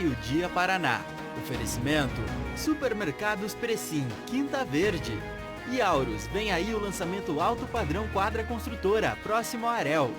meio-dia Paraná. Oferecimento: Supermercados Precim, Quinta Verde. E Aurus, vem aí o lançamento alto padrão Quadra Construtora, próximo a Arel.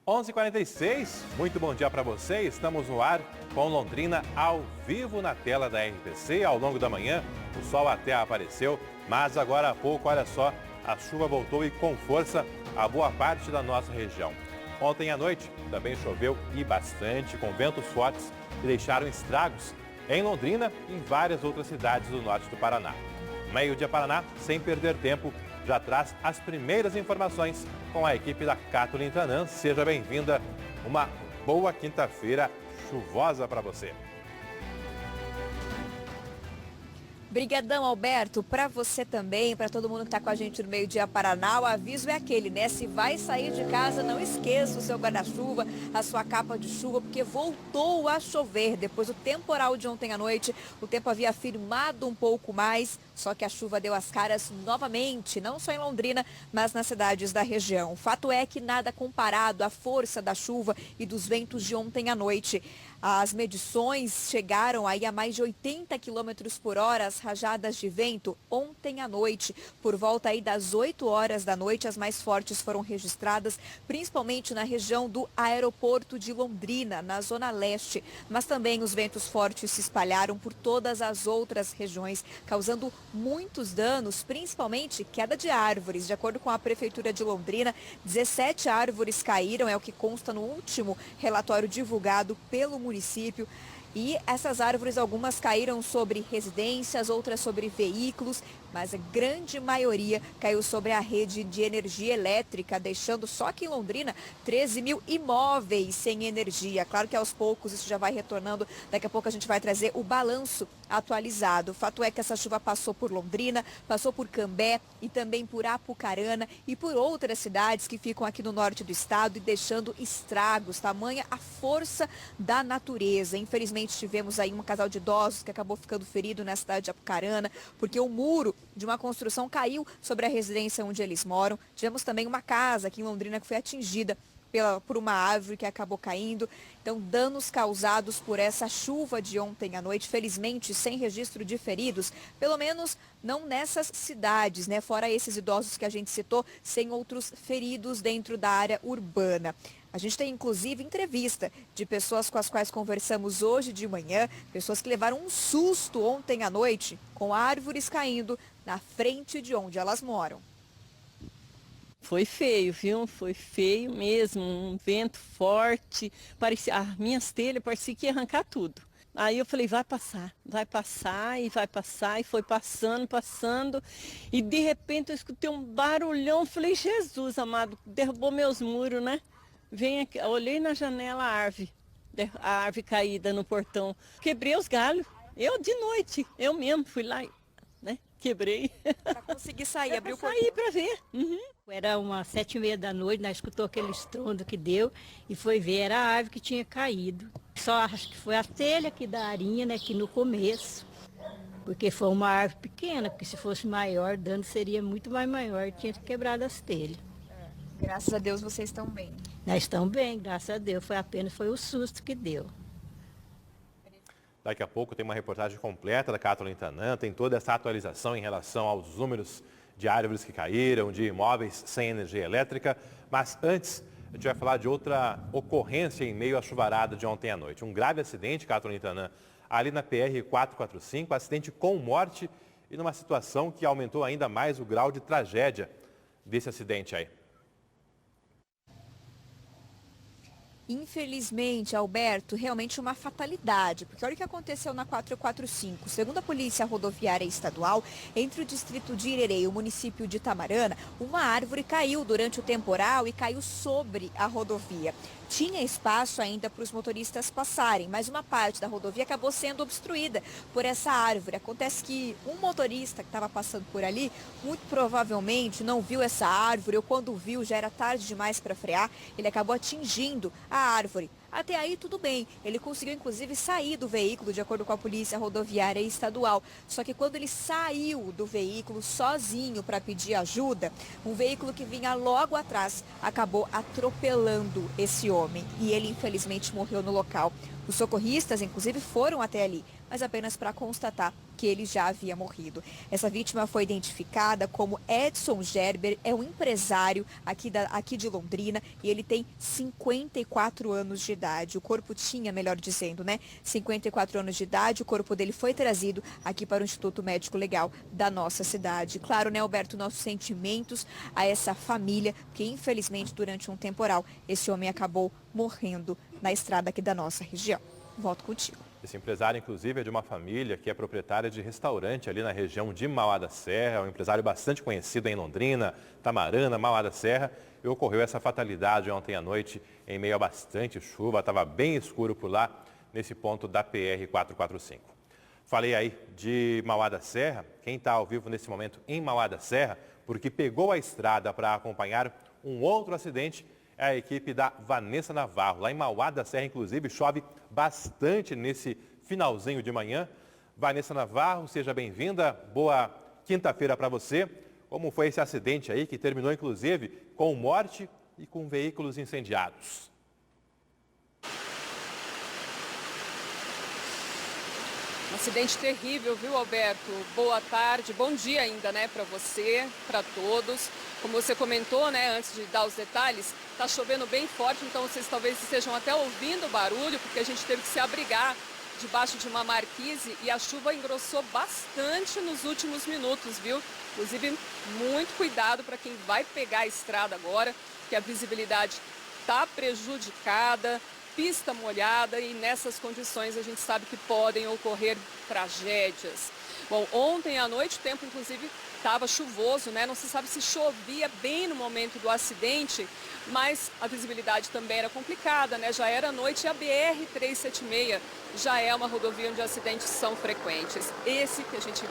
(11h46), muito bom dia para você. Estamos no ar com Londrina ao vivo na tela da RPC. Ao longo da manhã, o sol até apareceu, mas agora há pouco, olha só, a chuva voltou e com força a boa parte da nossa região. Ontem à noite também choveu e bastante, com ventos fortes que deixaram estragos em Londrina e em várias outras cidades do norte do Paraná. Meio-dia Paraná, sem perder tempo, já traz as primeiras informações com a equipe da Kathleen Tanan. Seja bem-vinda. Uma boa quinta-feira chuvosa para você. Brigadão, Alberto, para você também, para todo mundo que está com a gente no Meio-Dia Paraná. O aviso é aquele, né? Se vai sair de casa, não esqueça o seu guarda-chuva, a sua capa de chuva, porque voltou a chover. Depois do temporal de ontem à noite, o tempo havia firmado um pouco mais, só que a chuva deu as caras novamente, não só em Londrina, mas nas cidades da região. O fato é que nada comparado à força da chuva e dos ventos de ontem à noite. As medições chegaram aí a mais de 80 km por hora, as rajadas de vento ontem à noite. Por volta aí das 8 horas da noite, as mais fortes foram registradas, principalmente na região do aeroporto de Londrina, na zona leste. Mas também os ventos fortes se espalharam por todas as outras regiões, causando muitos danos, principalmente queda de árvores. De acordo com a Prefeitura de Londrina, 17 árvores caíram, é o que consta no último relatório divulgado pelo município. E essas árvores, algumas caíram sobre residências, outras sobre veículos, mas a grande maioria caiu sobre a rede de energia elétrica, deixando só aqui em Londrina 13 mil imóveis sem energia. Claro que aos poucos isso já vai retornando, daqui a pouco a gente vai trazer o balanço atualizado. O fato é que essa chuva passou por Londrina, passou por Cambé e também por Apucarana e por outras cidades que ficam aqui no norte do estado e deixando estragos, tamanha a força da natureza. Infelizmente tivemos aí um casal de idosos que acabou ficando ferido na cidade de Apucarana, porque o muro de uma construção caiu sobre a residência onde eles moram. Tivemos também uma casa aqui em Londrina que foi atingida por uma árvore que acabou caindo. Então, danos causados por essa chuva de ontem à noite, felizmente sem registro de feridos, pelo menos não nessas cidades, né? Fora esses idosos que a gente citou, sem outros feridos dentro da área urbana. A gente tem, inclusive, entrevista de pessoas com as quais conversamos hoje de manhã, pessoas que levaram um susto ontem à noite com árvores caindo na frente de onde elas moram. Foi feio, viu? Foi feio mesmo, um vento forte, parecia, as minhas telhas parecia que ia arrancar tudo. Aí eu falei, vai passar, e foi passando, e de repente eu escutei um barulhão, falei, Jesus amado, derrubou meus muros, né? Vem aqui, olhei na janela a árvore caída no portão, quebrei os galhos, eu de noite, eu mesmo fui lá, né? Quebrei. Para conseguir sair, abriu o portão. Saí para ver. Uhum. Era umas 7h30 da noite, nós escutou aquele estrondo que deu e foi ver, era a árvore que tinha caído. Só acho que foi a telha aqui da arinha, né, que no começo, porque foi uma árvore pequena, porque se fosse maior, o dano seria muito mais maior, tinha quebrado as telhas. Graças a Deus vocês estão bem. Nós estamos bem, graças a Deus, foi o susto que deu. Daqui a pouco tem uma reportagem completa da Kathleen Tanan, tem toda essa atualização em relação aos números de árvores que caíram, de imóveis sem energia elétrica. Mas antes, a gente vai falar de outra ocorrência em meio à chuvarada de ontem à noite. Um grave acidente, Kathleen Tanan, ali na PR-445, acidente com morte e numa situação que aumentou ainda mais o grau de tragédia desse acidente aí. Infelizmente, Alberto, realmente uma fatalidade, porque olha o que aconteceu na 445. Segundo a Polícia Rodoviária Estadual, entre o distrito de Irerê e o município de Itamarana, uma árvore caiu durante o temporal e caiu sobre a rodovia. Tinha espaço ainda para os motoristas passarem, mas uma parte da rodovia acabou sendo obstruída por essa árvore. Acontece que um motorista que estava passando por ali, muito provavelmente não viu essa árvore, ou quando viu já era tarde demais para frear, ele acabou atingindo a árvore. Até aí tudo bem, ele conseguiu inclusive sair do veículo, de acordo com a Polícia Rodoviária Estadual. Só que quando ele saiu do veículo sozinho para pedir ajuda, um veículo que vinha logo atrás acabou atropelando esse homem e ele infelizmente morreu no local. Os socorristas, inclusive, foram até ali, mas apenas para constatar que ele já havia morrido. Essa vítima foi identificada como Edson Gerber, é um empresário aqui de Londrina e ele tem 54 anos de idade. O corpo tinha, melhor dizendo, 54 anos de idade. O corpo dele foi trazido aqui para o Instituto Médico Legal da nossa cidade. Claro, Alberto, nossos sentimentos a essa família, que infelizmente durante um temporal esse homem acabou morrendo na estrada aqui da nossa região. Volto contigo. Esse empresário, inclusive, é de uma família que é proprietária de restaurante ali na região de Mauá da Serra. É um empresário bastante conhecido em Londrina, Tamarana, Mauá da Serra. E ocorreu essa fatalidade ontem à noite em meio a bastante chuva. Estava bem escuro por lá, nesse ponto da PR-445. Falei aí de Mauá da Serra. Quem está ao vivo nesse momento em Mauá da Serra, porque pegou a estrada para acompanhar um outro acidente, é a equipe da Vanessa Navarro. Lá em Mauá da Serra, inclusive, chove bastante nesse finalzinho de manhã. Vanessa Navarro, seja bem-vinda. Boa quinta-feira para você. Como foi esse acidente aí que terminou, inclusive, com morte e com veículos incendiados? Um acidente terrível, viu, Alberto? Boa tarde, bom dia ainda, para você, para todos. Como você comentou, antes de dar os detalhes, está chovendo bem forte, então vocês talvez estejam até ouvindo o barulho, porque a gente teve que se abrigar debaixo de uma marquise e a chuva engrossou bastante nos últimos minutos, viu? Inclusive, muito cuidado para quem vai pegar a estrada agora, que a visibilidade está prejudicada, pista molhada e nessas condições a gente sabe que podem ocorrer tragédias. Bom, ontem à noite o tempo inclusive estava chuvoso, não se sabe se chovia bem no momento do acidente, mas a visibilidade também era complicada, já era noite e a BR-376 já é uma rodovia onde acidentes são frequentes. Esse que a gente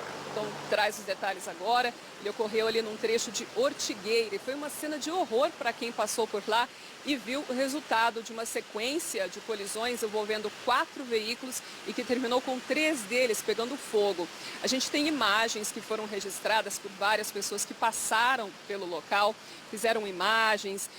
traz os detalhes agora, ele ocorreu ali num trecho de Ortigueira e foi uma cena de horror para quem passou por lá e viu o resultado de uma sequência de colisões envolvendo 4 veículos e que terminou com 3 deles pegando fogo. A gente tem imagens que foram registradas por várias pessoas que passaram pelo local, fizeram imagens,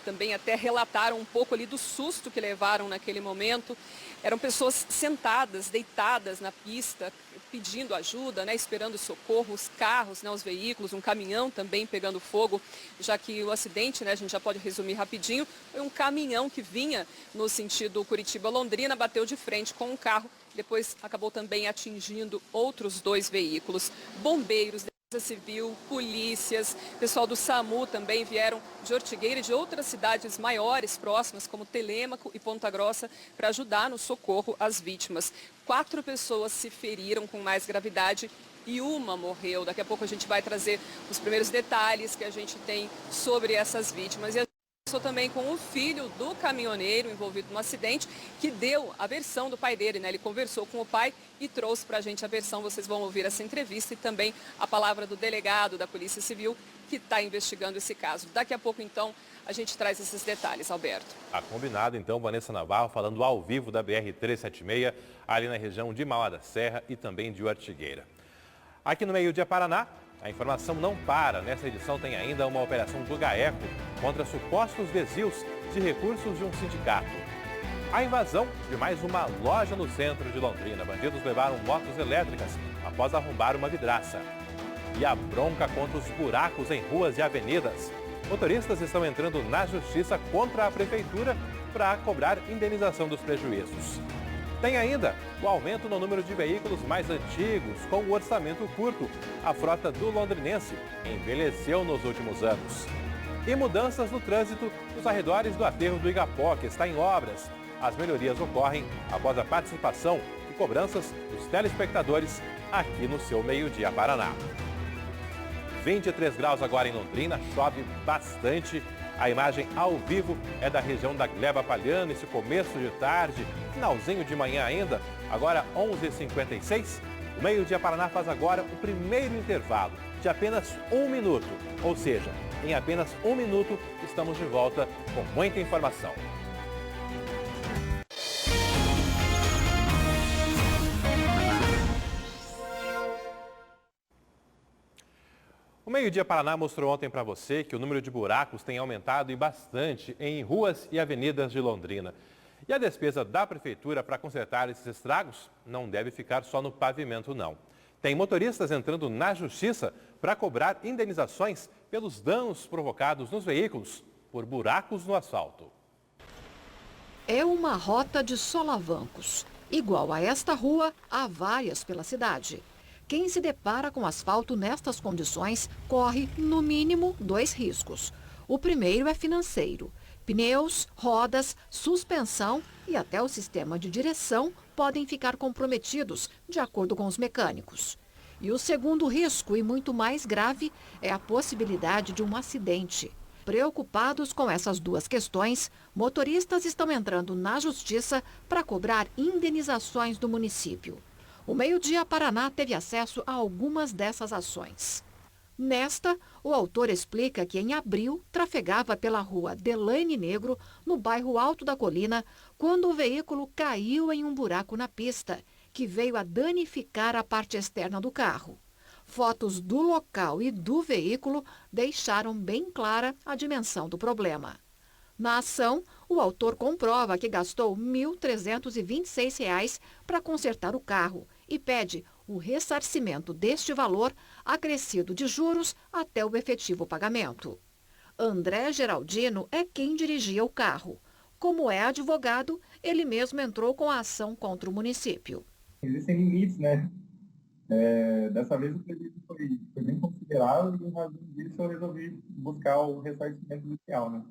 também até relataram um pouco ali do susto que levaram naquele momento. Eram pessoas sentadas, deitadas na pista, pedindo ajuda, esperando socorro, os carros, os veículos, um caminhão também pegando fogo, já que o acidente, a gente já pode resumir rapidinho, foi um caminhão que vinha no sentido Curitiba-Londrina, bateu de frente com um carro, depois acabou também atingindo outros 2 veículos. Bombeiros, Civil, polícias, pessoal do SAMU também vieram de Ortigueira e de outras cidades maiores próximas, como Telêmaco e Ponta Grossa, para ajudar no socorro às vítimas. 4 pessoas se feriram com mais gravidade e uma morreu. Daqui a pouco a gente vai trazer os primeiros detalhes que a gente tem sobre essas vítimas. E estou também com o filho do caminhoneiro envolvido no acidente, que deu a versão do pai dele, Ele conversou com o pai e trouxe para a gente a versão. Vocês vão ouvir essa entrevista e também a palavra do delegado da Polícia Civil, que está investigando esse caso. Daqui a pouco, então, a gente traz esses detalhes, Alberto. Combinado, então, Vanessa Navarro falando ao vivo da BR-376, ali na região de Mauá da Serra e também de Ortigueira. Aqui no meio-dia Paraná, a informação não para. Nessa edição tem ainda uma operação do GAECO contra supostos desvios de recursos de um sindicato. A invasão de mais uma loja no centro de Londrina. Bandidos levaram motos elétricas após arrombar uma vidraça. E a bronca contra os buracos em ruas e avenidas. Motoristas estão entrando na justiça contra a prefeitura para cobrar indenização dos prejuízos. Tem ainda o aumento no número de veículos mais antigos com o orçamento curto. A frota do londrinense envelheceu nos últimos anos. E mudanças no trânsito nos arredores do aterro do Igapó, que está em obras. As melhorias ocorrem após a participação e cobranças dos telespectadores aqui no seu Meio-Dia Paraná. 23 graus agora em Londrina, chove bastante. A imagem ao vivo é da região da Gleba Palhano, esse começo de tarde, finalzinho de manhã ainda, agora 11h56. O Meio-Dia Paraná faz agora o primeiro intervalo de apenas 1 minuto, ou seja, em apenas 1 minuto estamos de volta com muita informação. Meio-Dia Paraná mostrou ontem para você que o número de buracos tem aumentado e bastante em ruas e avenidas de Londrina. E a despesa da Prefeitura para consertar esses estragos não deve ficar só no pavimento, não. Tem motoristas entrando na Justiça para cobrar indenizações pelos danos provocados nos veículos por buracos no asfalto. É uma rota de solavancos. Igual a esta rua, há várias pela cidade. Quem se depara com asfalto nestas condições corre, no mínimo, 2 riscos. O primeiro é financeiro. Pneus, rodas, suspensão e até o sistema de direção podem ficar comprometidos, de acordo com os mecânicos. E o segundo risco, e muito mais grave, é a possibilidade de um acidente. Preocupados com essas duas questões, motoristas estão entrando na Justiça para cobrar indenizações do município. O Meio-Dia Paraná teve acesso a algumas dessas ações. Nesta, o autor explica que em abril trafegava pela rua Delaine Negro, no bairro Alto da Colina, quando o veículo caiu em um buraco na pista, que veio a danificar a parte externa do carro. Fotos do local e do veículo deixaram bem clara a dimensão do problema. Na ação, o autor comprova que gastou R$ 1.326 para consertar o carro e pede o ressarcimento deste valor acrescido de juros até o efetivo pagamento. André Geraldino é quem dirigia o carro. Como é advogado, ele mesmo entrou com a ação contra o município. Existem limites, né? Dessa vez o prejuízo foi bem considerável e, em razão disso, eu resolvi buscar o ressarcimento inicial, né?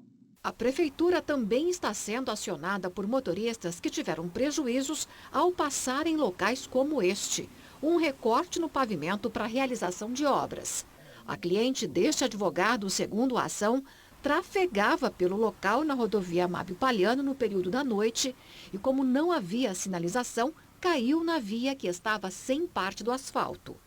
A Prefeitura também está sendo acionada por motoristas que tiveram prejuízos ao passar em locais como este, um recorte no pavimento para a realização de obras. A cliente deste advogado, segundo a ação, trafegava pelo local na rodovia Amábio Palhano no período da noite e, como não havia sinalização, caiu na via que estava sem parte do asfalto.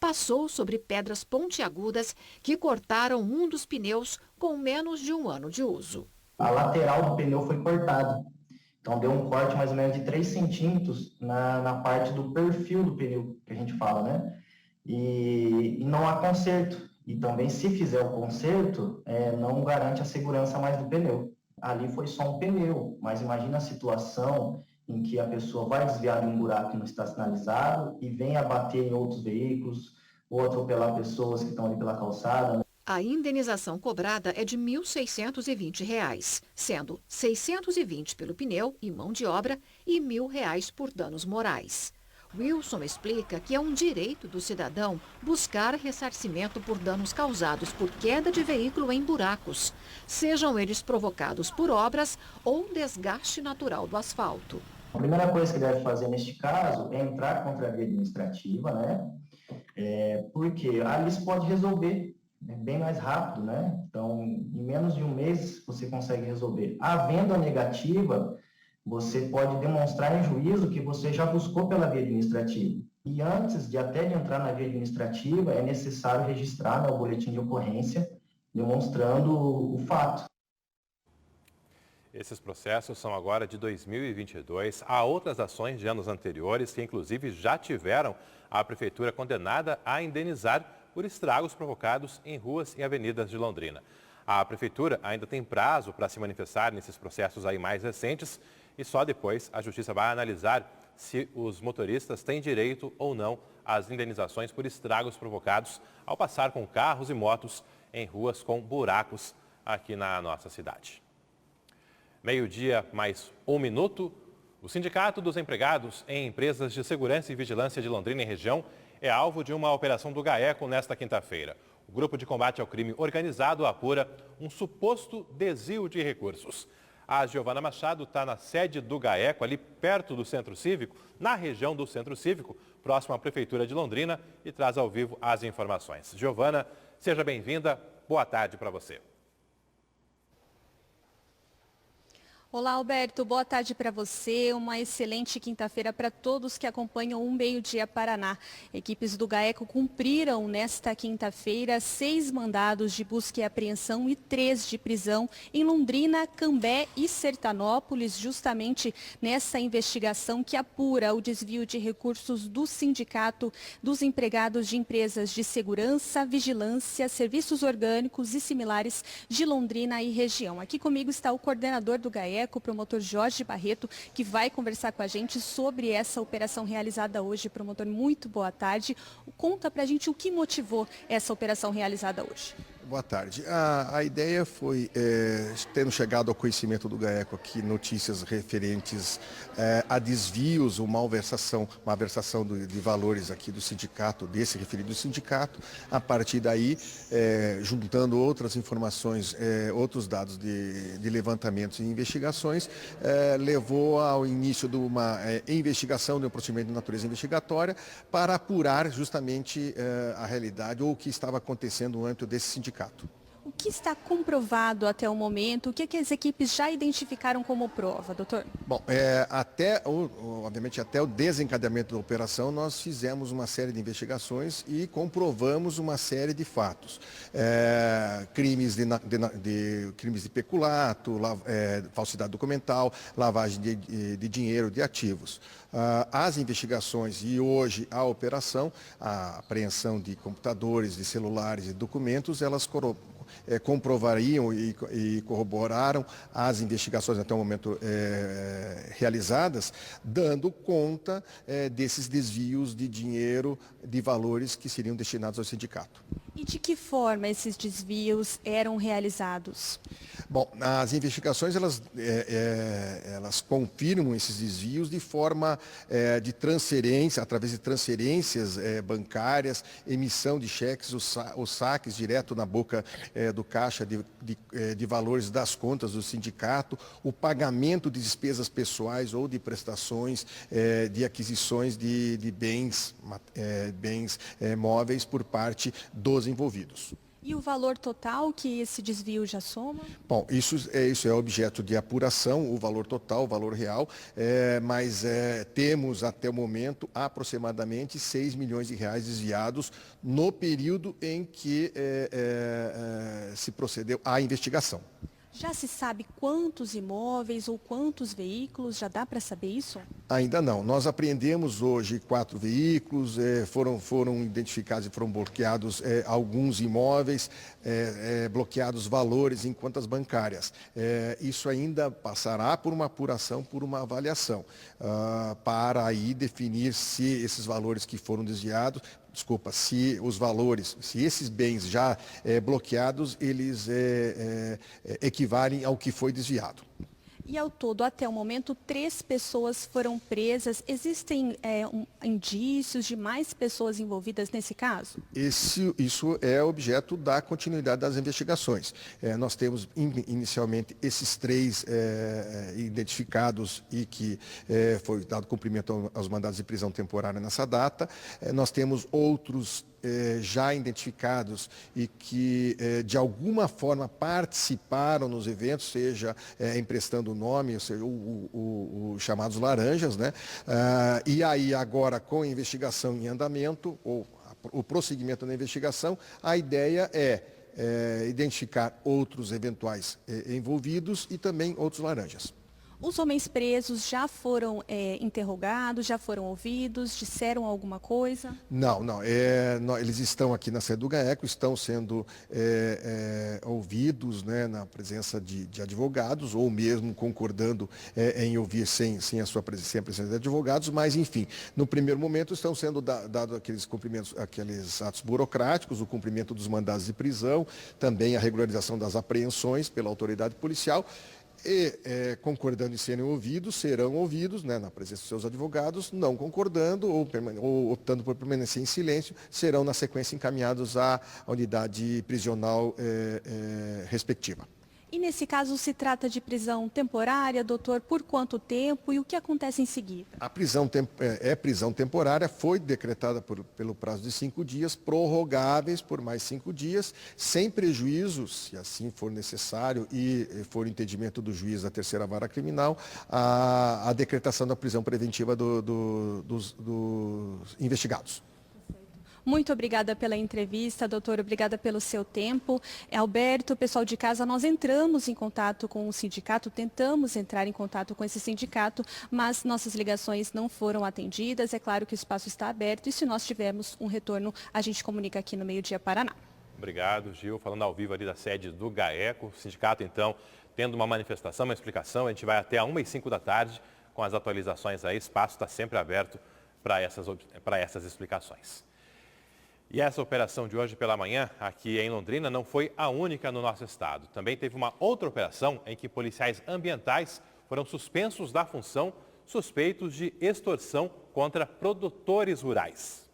Passou sobre pedras pontiagudas que cortaram um dos pneus com menos de 1 ano de uso. A lateral do pneu foi cortada, então deu um corte mais ou menos de 3 centímetros na parte do perfil do pneu, que a gente fala, né? E não há conserto. E também, se fizer o conserto, não garante a segurança mais do pneu. Ali foi só um pneu, mas imagina a situação em que a pessoa vai desviar de um buraco que não está sinalizado e vem abater em outros veículos ou atropelar pessoas que estão ali pela calçada. A indenização cobrada é de R$ 1.620, sendo R$ 620 pelo pneu e mão de obra e R$ 1.000 por danos morais. Wilson explica que é um direito do cidadão buscar ressarcimento por danos causados por queda de veículo em buracos, sejam eles provocados por obras ou desgaste natural do asfalto. A primeira coisa que deve fazer neste caso é entrar contra a via administrativa, né? Porque ali se pode resolver bem mais rápido, né? Então, em menos de 1 mês você consegue resolver. Havendo a negativa, você pode demonstrar em juízo que você já buscou pela via administrativa. E antes de entrar na via administrativa, é necessário registrar o boletim de ocorrência, demonstrando o fato. Esses processos são agora de 2022. Há outras ações de anos anteriores que, inclusive, já tiveram a Prefeitura condenada a indenizar por estragos provocados em ruas e avenidas de Londrina. A Prefeitura ainda tem prazo para se manifestar nesses processos aí mais recentes e só depois a Justiça vai analisar se os motoristas têm direito ou não às indenizações por estragos provocados ao passar com carros e motos em ruas com buracos aqui na nossa cidade. Meio-dia mais 1 minuto. O Sindicato dos Empregados em Empresas de Segurança e Vigilância de Londrina e região é alvo de uma operação do GAECO nesta quinta-feira. O Grupo de Combate ao Crime Organizado apura um suposto desvio de recursos. A Giovana Machado está na sede do GAECO, ali perto do Centro Cívico, na região do Centro Cívico, próximo à Prefeitura de Londrina, e traz ao vivo as informações. Giovana, seja bem-vinda. Boa tarde para você. Olá, Alberto. Boa tarde para você. Uma excelente quinta-feira para todos que acompanham o Meio-Dia Paraná. Equipes do GAECO cumpriram nesta quinta-feira 6 mandados de busca e apreensão e 3 de prisão em Londrina, Cambé e Sertanópolis, justamente nessa investigação que apura o desvio de recursos do Sindicato dos Empregados de Empresas de Segurança, Vigilância, Serviços Orgânicos e Similares de Londrina e região. Aqui comigo está o coordenador do GAECO, o promotor Jorge Barreto, que vai conversar com a gente sobre essa operação realizada hoje. Promotor, muito boa tarde. Conta pra gente o que motivou essa operação realizada hoje. Boa tarde. A ideia foi, tendo chegado ao conhecimento do GAECO aqui, notícias referentes a desvios ou uma versação de valores aqui do sindicato, desse referido sindicato. A partir daí, juntando outras informações, outros dados de levantamentos e investigações, levou ao início de uma investigação, de um procedimento de natureza investigatória, para apurar justamente a realidade ou o que estava acontecendo no âmbito desse sindicato. O que está comprovado até o momento? O que as equipes já identificaram como prova, doutor? Bom, obviamente até o desencadeamento da operação, nós fizemos uma série de investigações e comprovamos uma série de fatos. Crimes de peculato, falsidade documental, lavagem de dinheiro, de ativos. As investigações e hoje a operação, a apreensão de computadores, de celulares e documentos, elas comprovariam e corroboraram as investigações até o momento realizadas, dando conta desses desvios de dinheiro, de valores que seriam destinados ao sindicato. E de que forma esses desvios eram realizados? Bom, as investigações elas confirmam esses desvios de forma de transferência, através de transferências bancárias, emissão de cheques, os saques direto na boca do caixa de valores das contas do sindicato, o pagamento de despesas pessoais ou de prestações de aquisições de bens móveis por parte dos envolvidos. E o valor total que esse desvio já soma? Bom, isso é objeto de apuração, o valor total, o valor real, mas temos até o momento aproximadamente 6 milhões de reais desviados no período em que se procedeu à investigação. Já se sabe quantos imóveis ou quantos veículos? Já dá para saber isso? Ainda não. Nós apreendemos hoje 4 veículos, foram identificados e foram bloqueados alguns imóveis, bloqueados valores em contas bancárias. Isso ainda passará por uma apuração, por uma avaliação, para aí definir se esses valores que foram desviados, se os valores, se esses bens já bloqueados, eles equivalem ao que foi desviado. E ao todo, até o momento, 3 pessoas foram presas. Existem indícios de mais pessoas envolvidas nesse caso? Isso é objeto da continuidade das investigações. Nós temos inicialmente esses 3 identificados e que foi dado cumprimento aos mandados de prisão temporária nessa data. Nós temos outros já identificados e que de alguma forma participaram nos eventos, seja emprestando o nome, ou seja, os chamados laranjas, né? E aí agora com a investigação em andamento, ou o prosseguimento da investigação, a ideia é identificar outros eventuais envolvidos e também outros laranjas. Os homens presos já foram interrogados, já foram ouvidos, disseram alguma coisa? Não. Eles estão aqui na sede do GAECO, estão sendo ouvidos, né, na presença de advogados, ou mesmo concordando em ouvir sem a presença de advogados, mas, enfim, no primeiro momento estão sendo dados aqueles cumprimentos, aqueles atos burocráticos, o cumprimento dos mandados de prisão, também a regularização das apreensões pela autoridade policial. E, concordando em serem ouvidos, serão ouvidos, né, na presença dos seus advogados. Não concordando ou optando por permanecer em silêncio, serão, na sequência, encaminhados à unidade prisional respectiva. E nesse caso se trata de prisão temporária, doutor, por quanto tempo e o que acontece em seguida? A prisão prisão temporária, foi decretada pelo prazo de 5 dias, prorrogáveis por mais 5 dias, sem prejuízo, se assim for necessário e for entendimento do juiz da terceira vara criminal, a decretação da prisão preventiva dos investigados. Muito obrigada pela entrevista, doutor. Obrigada pelo seu tempo. Alberto, pessoal de casa, nós entramos em contato com o sindicato, tentamos entrar em contato com esse sindicato, mas nossas ligações não foram atendidas. É claro que o espaço está aberto e se nós tivermos um retorno, a gente comunica aqui no Meio Dia Paraná. Obrigado, Gil. Falando ao vivo ali da sede do GAECO, o sindicato, então, tendo uma manifestação, uma explicação. A gente vai até 1h05 da tarde com as atualizações aí. O espaço está sempre aberto para essas explicações. E essa operação de hoje pela manhã, aqui em Londrina, não foi a única no nosso estado. Também teve uma outra operação em que policiais ambientais foram suspensos da função, suspeitos de extorsão contra produtores rurais.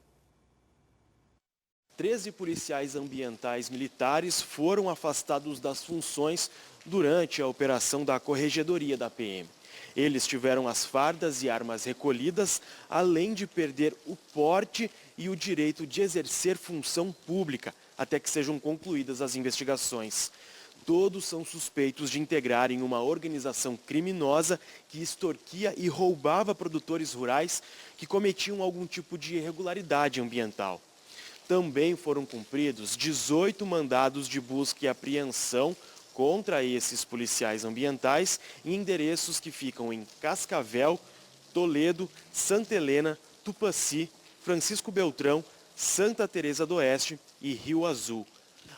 13 policiais ambientais militares foram afastados das funções durante a operação da Corregedoria da PM. Eles tiveram as fardas e armas recolhidas, além de perder o porte e o direito de exercer função pública, até que sejam concluídas as investigações. Todos são suspeitos de integrarem uma organização criminosa que extorquia e roubava produtores rurais que cometiam algum tipo de irregularidade ambiental. Também foram cumpridos 18 mandados de busca e apreensão contra esses policiais ambientais em endereços que ficam em Cascavel, Toledo, Santa Helena, Tupaci, Francisco Beltrão, Santa Teresa do Oeste e Rio Azul.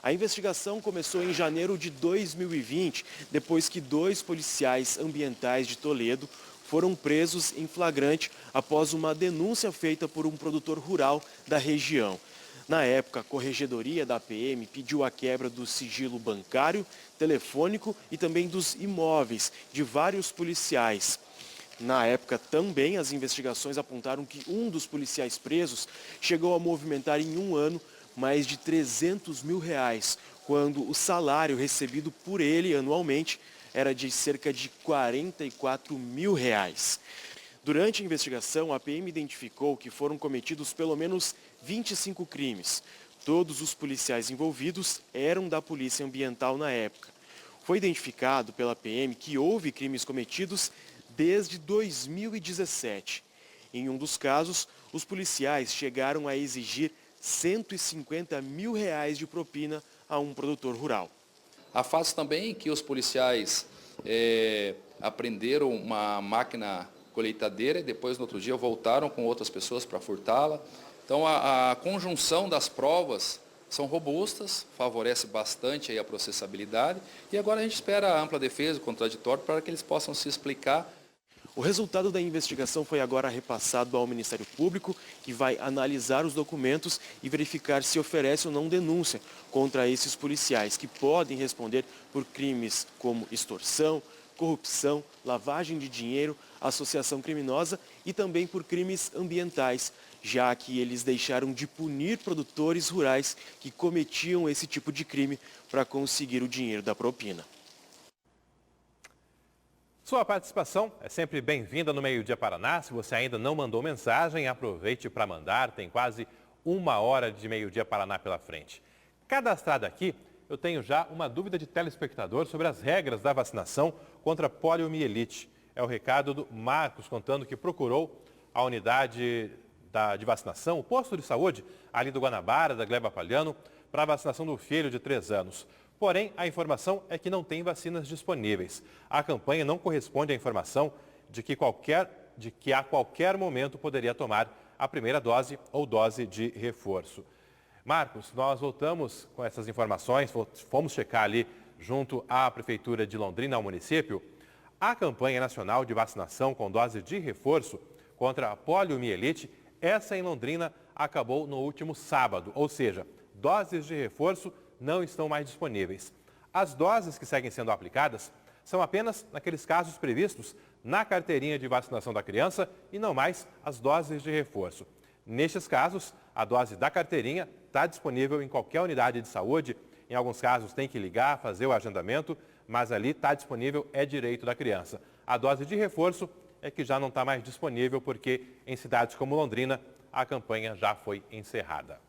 A investigação começou em janeiro de 2020, depois que 2 policiais ambientais de Toledo foram presos em flagrante após uma denúncia feita por um produtor rural da região. Na época, a Corregedoria da PM pediu a quebra do sigilo bancário, telefônico e também dos imóveis de vários policiais. Na época, também as investigações apontaram que um dos policiais presos chegou a movimentar em um ano mais de R$300 mil, quando o salário recebido por ele anualmente era de cerca de R$44 mil. Durante a investigação, a PM identificou que foram cometidos pelo menos 25 crimes. Todos os policiais envolvidos eram da Polícia Ambiental na época. Foi identificado pela PM que houve crimes cometidos desde 2017. Em um dos casos, os policiais chegaram a exigir R$150 mil de propina a um produtor rural. Há fatos também que os policiais apreenderam uma máquina colheitadeira e depois, no outro dia, voltaram com outras pessoas para furtá-la. Então, a conjunção das provas são robustas, favorece bastante aí a processabilidade e agora a gente espera a ampla defesa, o contraditório, para que eles possam se explicar. O resultado da investigação foi agora repassado ao Ministério Público, que vai analisar os documentos e verificar se oferece ou não denúncia contra esses policiais, que podem responder por crimes como extorsão, corrupção, lavagem de dinheiro, associação criminosa e também por crimes ambientais, já que eles deixaram de punir produtores rurais que cometiam esse tipo de crime para conseguir o dinheiro da propina. Sua participação é sempre bem-vinda no Meio Dia Paraná. Se você ainda não mandou mensagem, aproveite para mandar. Tem quase 1 hora de Meio Dia Paraná pela frente. Cadastrado aqui, eu tenho já uma dúvida de telespectador sobre as regras da vacinação contra poliomielite. É o recado do Marcos, contando que procurou a unidade de vacinação, o posto de saúde ali do Guanabara, da Gleba Palhano, para a vacinação do filho de 3 anos. Porém, a informação é que não tem vacinas disponíveis. A campanha não corresponde à informação de que a qualquer momento poderia tomar a primeira dose ou dose de reforço. Marcos, nós voltamos com essas informações, fomos checar ali junto à Prefeitura de Londrina, ao município. A campanha nacional de vacinação com dose de reforço contra a poliomielite, essa em Londrina acabou no último sábado, ou seja, doses de reforço não estão mais disponíveis. As doses que seguem sendo aplicadas são apenas naqueles casos previstos na carteirinha de vacinação da criança e não mais as doses de reforço. Nestes casos, a dose da carteirinha está disponível em qualquer unidade de saúde. Em alguns casos tem que ligar, fazer o agendamento, mas ali está disponível, é direito da criança. A dose de reforço é que já não está mais disponível porque em cidades como Londrina a campanha já foi encerrada.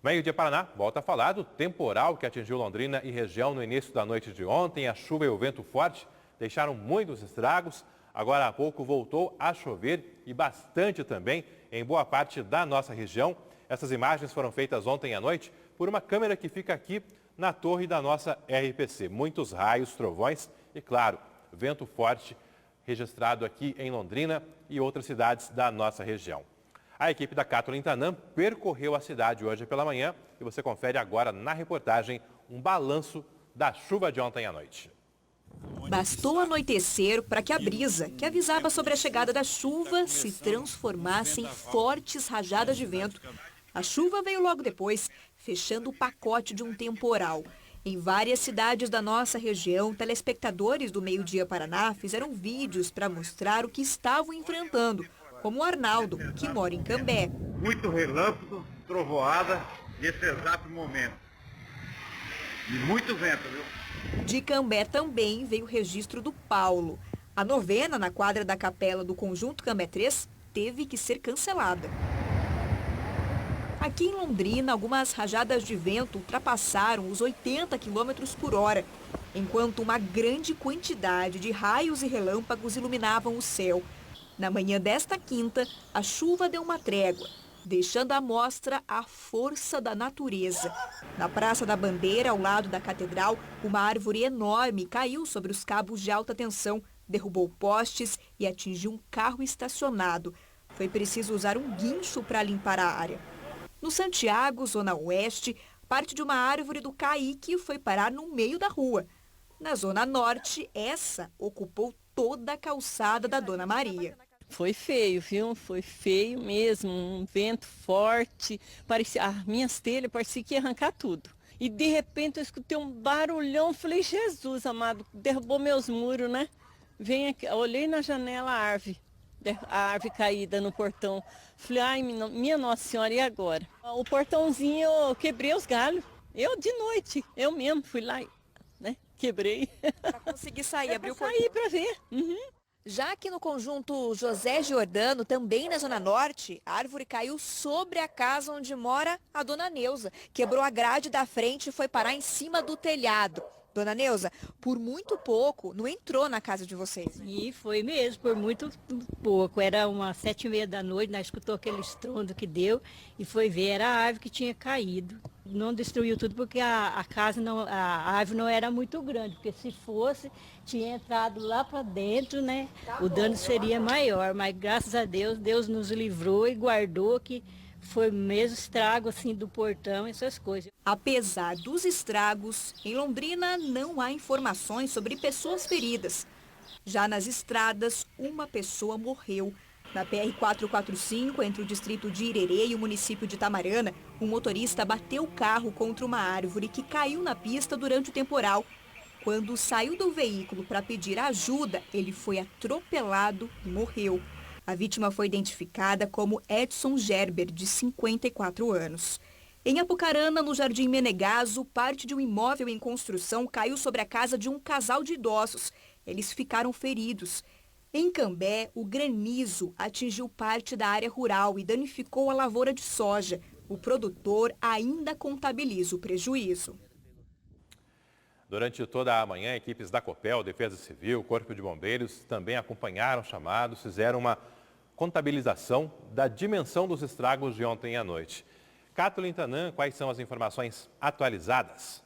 Meio-Dia Paraná volta a falar do temporal que atingiu Londrina e região no início da noite de ontem. A chuva e o vento forte deixaram muitos estragos. Agora há pouco voltou a chover e bastante também em boa parte da nossa região. Essas imagens foram feitas ontem à noite por uma câmera que fica aqui na torre da nossa RPC. Muitos raios, trovões e, claro, vento forte registrado aqui em Londrina e outras cidades da nossa região. A equipe da Cátulo Intanã percorreu a cidade hoje pela manhã e você confere agora na reportagem um balanço da chuva de ontem à noite. Bastou anoitecer para que a brisa, que avisava sobre a chegada da chuva, se transformasse em fortes rajadas de vento. A chuva veio logo depois, fechando o pacote de um temporal. Em várias cidades da nossa região, telespectadores do Meio-Dia Paraná fizeram vídeos para mostrar o que estavam enfrentando, como o Arnaldo, que mora em Cambé. Muito relâmpago, trovoada nesse exato momento. E muito vento, viu? De Cambé também veio o registro do Paulo. A novena na quadra da capela do Conjunto Cambé 3 teve que ser cancelada. Aqui em Londrina, algumas rajadas de vento ultrapassaram os 80 km por hora, enquanto uma grande quantidade de raios e relâmpagos iluminavam o céu. Na manhã desta quinta, a chuva deu uma trégua, deixando à mostra a força da natureza. Na Praça da Bandeira, ao lado da Catedral, uma árvore enorme caiu sobre os cabos de alta tensão, derrubou postes e atingiu um carro estacionado. Foi preciso usar um guincho para limpar a área. No Santiago, zona oeste, parte de uma árvore do Caique foi parar no meio da rua. Na zona norte, essa ocupou toda a calçada da Dona Maria. Foi feio, viu? Foi feio mesmo, um vento forte, parecia, as minhas telhas parecia que ia arrancar tudo. E de repente eu escutei um barulhão, falei, Jesus amado, derrubou meus muros, né? Vem aqui, olhei na janela a árvore caída no portão. Falei, ai, minha Nossa Senhora, e agora? O portãozinho, eu quebrei os galhos. Eu de noite, eu mesmo fui lá, né? Quebrei. Para conseguir sair, abriu o portão. Saí para ver. Uhum. Já aqui no conjunto José Giordano, também na Zona Norte, a árvore caiu sobre a casa onde mora a Dona Neuza. Quebrou a grade da frente e foi parar em cima do telhado. Dona Neuza, por muito pouco, não entrou na casa de vocês. E foi mesmo, por muito pouco. Era umas 7h30 da noite, nós escutou aquele estrondo que deu e foi ver, era a árvore que tinha caído. Não destruiu tudo porque a árvore não era muito grande, porque se fosse, tinha entrado lá para dentro, né? O dano seria maior, mas graças a Deus, Deus nos livrou e guardou que foi mesmo estrago assim do portão, essas coisas. Apesar dos estragos, em Londrina não há informações sobre pessoas feridas. Já nas estradas, uma pessoa morreu. Na PR-445, entre o distrito de Irerê e o município de Tamarana, um motorista bateu o carro contra uma árvore que caiu na pista durante o temporal. Quando saiu do veículo para pedir ajuda, ele foi atropelado e morreu. A vítima foi identificada como Edson Gerber, de 54 anos. Em Apucarana, no Jardim Menegaso, parte de um imóvel em construção caiu sobre a casa de um casal de idosos. Eles ficaram feridos. Em Cambé, o granizo atingiu parte da área rural e danificou a lavoura de soja. O produtor ainda contabiliza o prejuízo. Durante toda a manhã, equipes da Copel, Defesa Civil, Corpo de Bombeiros também acompanharam chamados, fizeram uma contabilização da dimensão dos estragos de ontem à noite. Cátulo Intanã, quais são as informações atualizadas?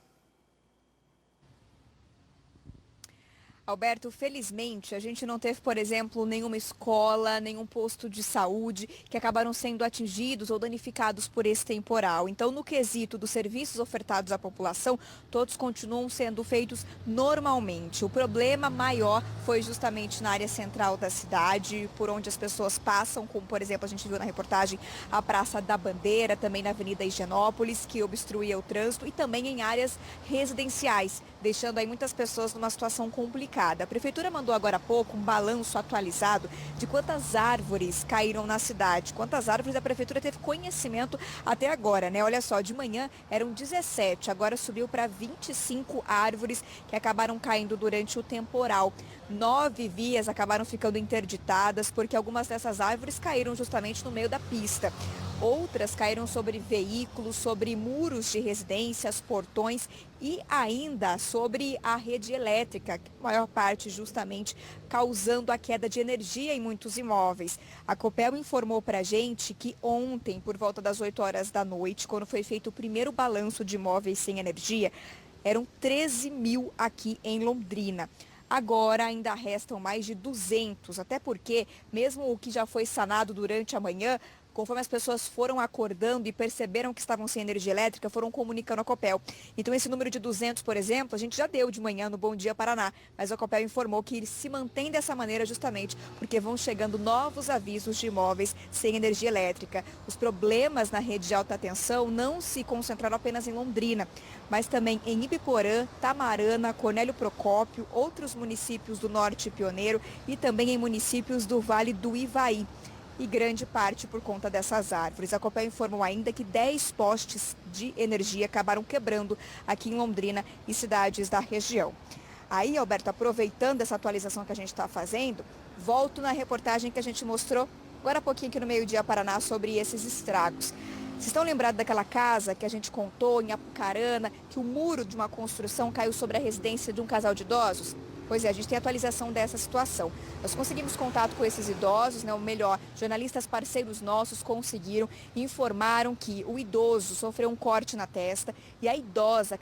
Alberto, felizmente, a gente não teve, por exemplo, nenhuma escola, nenhum posto de saúde que acabaram sendo atingidos ou danificados por esse temporal. Então, no quesito dos serviços ofertados à população, todos continuam sendo feitos normalmente. O problema maior foi justamente na área central da cidade, por onde as pessoas passam, como, por exemplo, a gente viu na reportagem a Praça da Bandeira, também na Avenida Higienópolis, que obstruía o trânsito, e também em áreas residenciais. deixando aí muitas pessoas numa situação complicada. A Prefeitura mandou agora há pouco um balanço atualizado de quantas árvores caíram na cidade, quantas árvores a Prefeitura teve conhecimento até agora, né? Olha só, de manhã eram 17, agora subiu para 25 árvores que acabaram caindo durante o temporal. 9 vias acabaram ficando interditadas porque algumas dessas árvores caíram justamente no meio da pista. Outras caíram sobre veículos, sobre muros de residências, portões e ainda sobre a rede elétrica, a maior parte justamente causando a queda de energia em muitos imóveis. A Copel informou para a gente que ontem, por volta das 8 horas da noite, quando foi feito o primeiro balanço de imóveis sem energia, eram 13 mil aqui em Londrina. Agora ainda restam mais de 200, até porque, mesmo o que já foi sanado durante a manhã, conforme as pessoas foram acordando e perceberam que estavam sem energia elétrica, foram comunicando a Copel. Então, esse número de 200, por exemplo, a gente já deu de manhã no Bom Dia Paraná, mas a Copel informou que ele se mantém dessa maneira justamente porque vão chegando novos avisos de imóveis sem energia elétrica. Os problemas na rede de alta tensão não se concentraram apenas em Londrina, mas também em Ibiporã, Tamarana, Cornélio Procópio, outros municípios do Norte Pioneiro e também em municípios do Vale do Ivaí. E grande parte por conta dessas árvores. A Copel informou ainda que 10 postes de energia acabaram quebrando aqui em Londrina e cidades da região. Aí, Alberto, aproveitando essa atualização que a gente está fazendo, volto na reportagem que a gente mostrou agora há pouquinho aqui no Meio Dia Paraná sobre esses estragos. Vocês estão lembrados daquela casa que a gente contou em Apucarana, que o muro de uma construção caiu sobre a residência de um casal de idosos? Pois é, a gente tem atualização dessa situação. Nós conseguimos contato com esses idosos, né? Ou melhor, jornalistas parceiros nossos conseguiram e informaram que o idoso sofreu um corte na testa e a idosa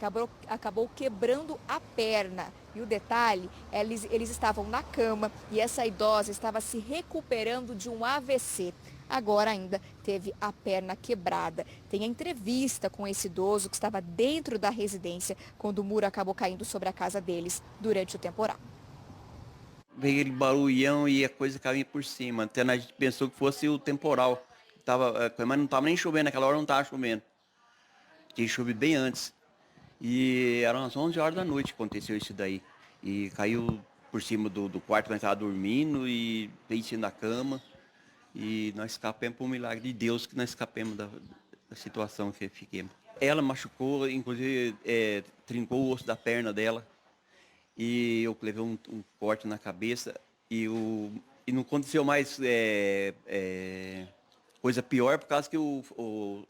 acabou quebrando a perna. E o detalhe, eles estavam na cama e essa idosa estava se recuperando de um AVC. Agora ainda teve a perna quebrada. Tem a entrevista com esse idoso que estava dentro da residência quando o muro acabou caindo sobre a casa deles durante o temporal. Veio aquele barulhão e a coisa caiu por cima. Até a gente pensou que fosse o temporal. Mas não estava nem chovendo, naquela hora não estava chovendo. Tinha chovido bem antes. E eram as 11 horas da noite que aconteceu isso daí. E caiu por cima do quarto que nós estávamos dormindo e veio em cima da cama. E nós escapamos por um milagre de Deus que nós escapamos da situação que fiquemos. Ela machucou, inclusive trincou o osso da perna dela. E eu levei um corte na cabeça. E não aconteceu mais coisa pior por causa que o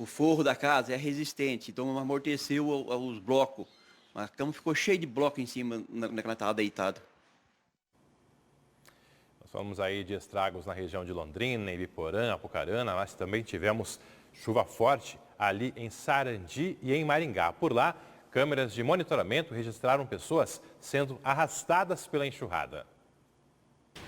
forro da casa é resistente. Então amorteceu os blocos. A cama ficou cheia de bloco em cima na que ela estava deitada. Falamos aí de estragos na região de Londrina, em Ibiporã, Apucarana, mas também tivemos chuva forte ali em Sarandi e em Maringá. Por lá, câmeras de monitoramento registraram pessoas sendo arrastadas pela enxurrada.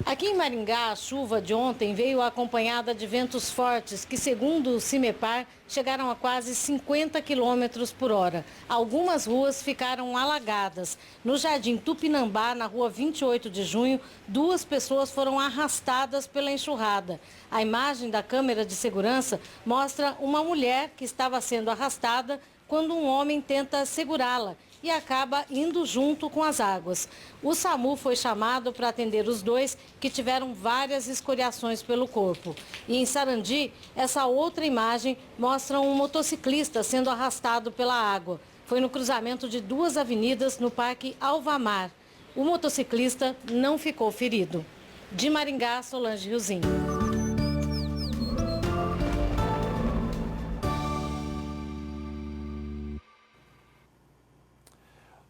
Aqui em Maringá, a chuva de ontem veio acompanhada de ventos fortes que, segundo o CIMEPAR, chegaram a quase 50 km por hora. Algumas ruas ficaram alagadas. No Jardim Tupinambá, na rua 28 de junho, 2 pessoas foram arrastadas pela enxurrada. A imagem da câmera de segurança mostra uma mulher que estava sendo arrastada quando um homem tenta segurá-la e acaba indo junto com as águas. O SAMU foi chamado para atender os 2 que tiveram várias escoriações pelo corpo. E em Sarandi, essa outra imagem mostra um motociclista sendo arrastado pela água. Foi no cruzamento de 2 avenidas no Parque Alvamar. O motociclista não ficou ferido. De Maringá, Solange Riozinho.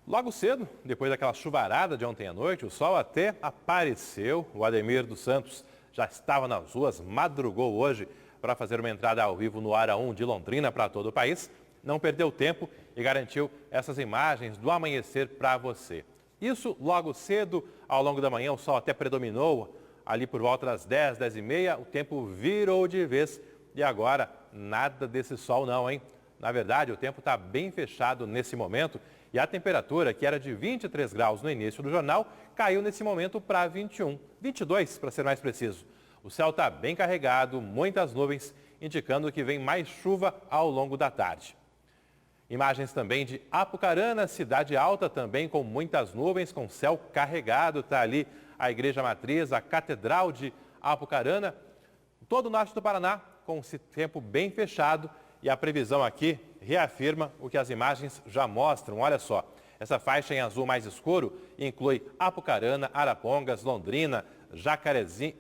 Logo cedo, depois daquela chuvarada de ontem à noite, o sol até apareceu. O Ademir dos Santos já estava nas ruas, madrugou hoje para fazer uma entrada ao vivo no Ara 1 de Londrina para todo o país. Não perdeu tempo e garantiu essas imagens do amanhecer para você. Isso logo cedo, ao longo da manhã, o sol até predominou. Ali por volta das 10, 10h30, o tempo virou de vez e agora nada desse sol não, hein? Na verdade, o tempo está bem fechado nesse momento. E a temperatura, que era de 23 graus no início do jornal, caiu nesse momento para 21, 22 para ser mais preciso. O céu está bem carregado, muitas nuvens, indicando que vem mais chuva ao longo da tarde. Imagens também de Apucarana, cidade alta também com muitas nuvens, com céu carregado. Está ali a Igreja Matriz, a Catedral de Apucarana. Todo o norte do Paraná com esse tempo bem fechado e a previsão aqui reafirma o que as imagens já mostram. Olha só, essa faixa em azul mais escuro inclui Apucarana, Arapongas, Londrina, Jacarezinho,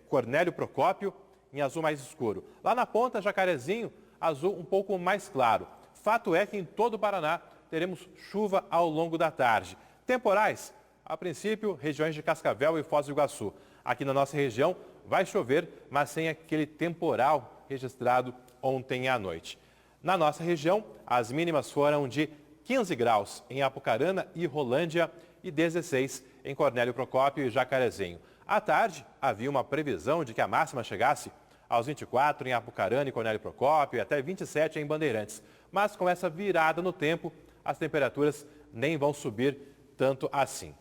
Cornélio Procópio em azul mais escuro. Lá na ponta, Jacarezinho, azul um pouco mais claro. Fato é que em todo o Paraná teremos chuva ao longo da tarde. Temporais, a princípio, regiões de Cascavel e Foz do Iguaçu. Aqui na nossa região vai chover, mas sem aquele temporal registrado ontem à noite. Na nossa região, as mínimas foram de 15 graus em Apucarana e Rolândia e 16 em Cornélio Procópio e Jacarezinho. À tarde, havia uma previsão de que a máxima chegasse aos 24 em Apucarana e Cornélio Procópio e até 27 em Bandeirantes. Mas com essa virada no tempo, as temperaturas nem vão subir tanto assim.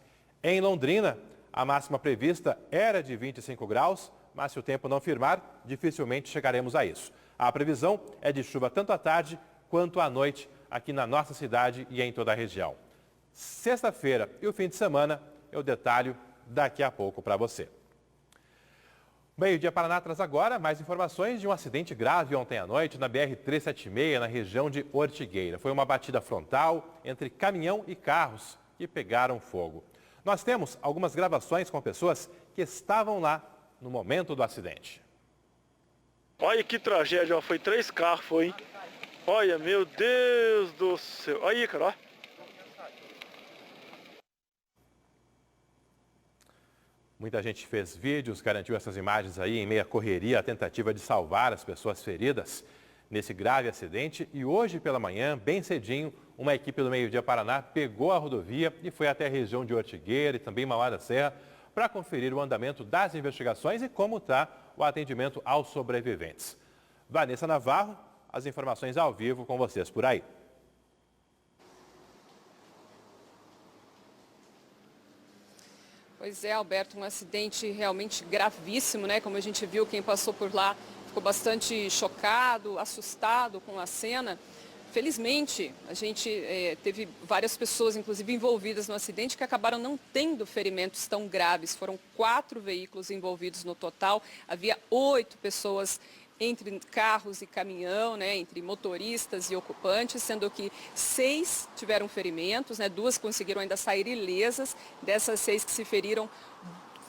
Em Londrina, a máxima prevista era de 25 graus, mas se o tempo não firmar, dificilmente chegaremos a isso. A previsão é de chuva tanto à tarde quanto à noite aqui na nossa cidade e em toda a região. Sexta-feira e o fim de semana, eu detalho daqui a pouco para você. Meio-dia Paraná traz agora mais informações de um acidente grave ontem à noite na BR-376, na região de Ortigueira. Foi uma batida frontal entre caminhão e carros que pegaram fogo. Nós temos algumas gravações com pessoas que estavam lá no momento do acidente. Olha que tragédia, ó. Foi 3 carros, foi. Olha, meu Deus do céu. Olha aí, cara, ó. Muita gente fez vídeos, garantiu essas imagens aí em meia correria, a tentativa de salvar as pessoas feridas nesse grave acidente. E hoje pela manhã, bem cedinho, uma equipe do Meio-Dia Paraná pegou a rodovia e foi até a região de Ortigueira e também Mauá da Serra para conferir o andamento das investigações e como está o atendimento aos sobreviventes. Vanessa Navarro, as informações ao vivo com vocês por aí. Pois é, Alberto, um acidente realmente gravíssimo, né? Como a gente viu, quem passou por lá ficou bastante chocado, assustado com a cena. Felizmente, a gente teve várias pessoas, inclusive, envolvidas no acidente que acabaram não tendo ferimentos tão graves. Foram 4 veículos envolvidos no total, havia 8 pessoas entre carros e caminhão, né, entre motoristas e ocupantes, sendo que 6 tiveram ferimentos, né, 2 conseguiram ainda sair ilesas. Dessas 6 que se feriram,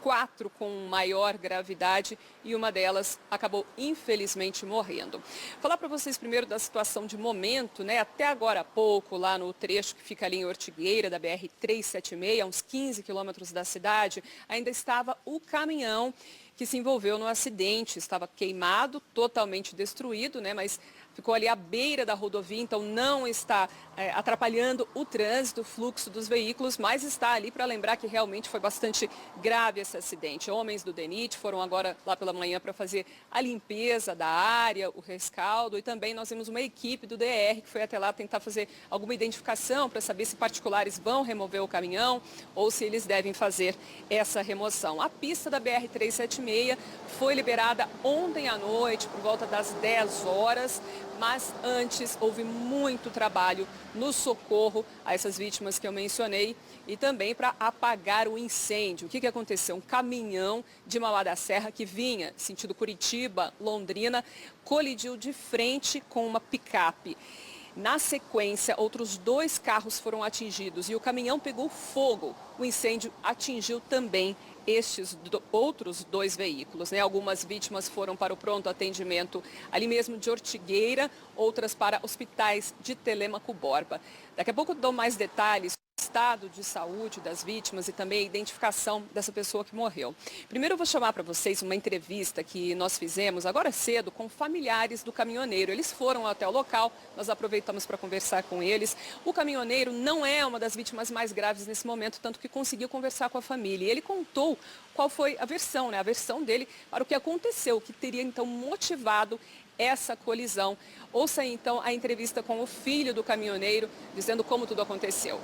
4 com maior gravidade e uma delas acabou infelizmente morrendo. Falar para vocês primeiro da situação de momento, né? Até agora há pouco, lá no trecho que fica ali em Ortigueira, da BR-376, a uns 15 quilômetros da cidade, ainda estava o caminhão que se envolveu no acidente. Estava queimado, totalmente destruído, né? Mas ficou ali à beira da rodovia, então não está atrapalhando o trânsito, o fluxo dos veículos, mas está ali para lembrar que realmente foi bastante grave esse acidente. Homens do DENIT foram agora lá pela manhã para fazer a limpeza da área, o rescaldo, e também nós temos uma equipe do DR que foi até lá tentar fazer alguma identificação para saber se particulares vão remover o caminhão ou se eles devem fazer essa remoção. A pista da BR-376 foi liberada ontem à noite, por volta das 10 horas, mas antes houve muito trabalho no socorro a essas vítimas que eu mencionei e também para apagar o incêndio. O que aconteceu? Um caminhão de Mauá da Serra que vinha sentido Curitiba, Londrina, colidiu de frente com uma picape. Na sequência, outros 2 carros foram atingidos e o caminhão pegou fogo. O incêndio atingiu também estes outros 2 veículos, né? Algumas vítimas foram para o pronto atendimento ali mesmo de Ortigueira, outras para hospitais de Telêmaco Borba. Daqui a pouco eu dou mais detalhes do estado de saúde das vítimas e também a identificação dessa pessoa que morreu. Primeiro eu vou chamar para vocês uma entrevista que nós fizemos agora cedo com familiares do caminhoneiro. Eles foram até o local, nós aproveitamos para conversar com eles. O caminhoneiro não é uma das vítimas mais graves nesse momento, tanto que conseguiu conversar com a família. E ele contou qual foi a versão, né? A versão dele para o que aconteceu, o que teria então motivado essa colisão. Ouça então a entrevista com o filho do caminhoneiro, dizendo como tudo aconteceu.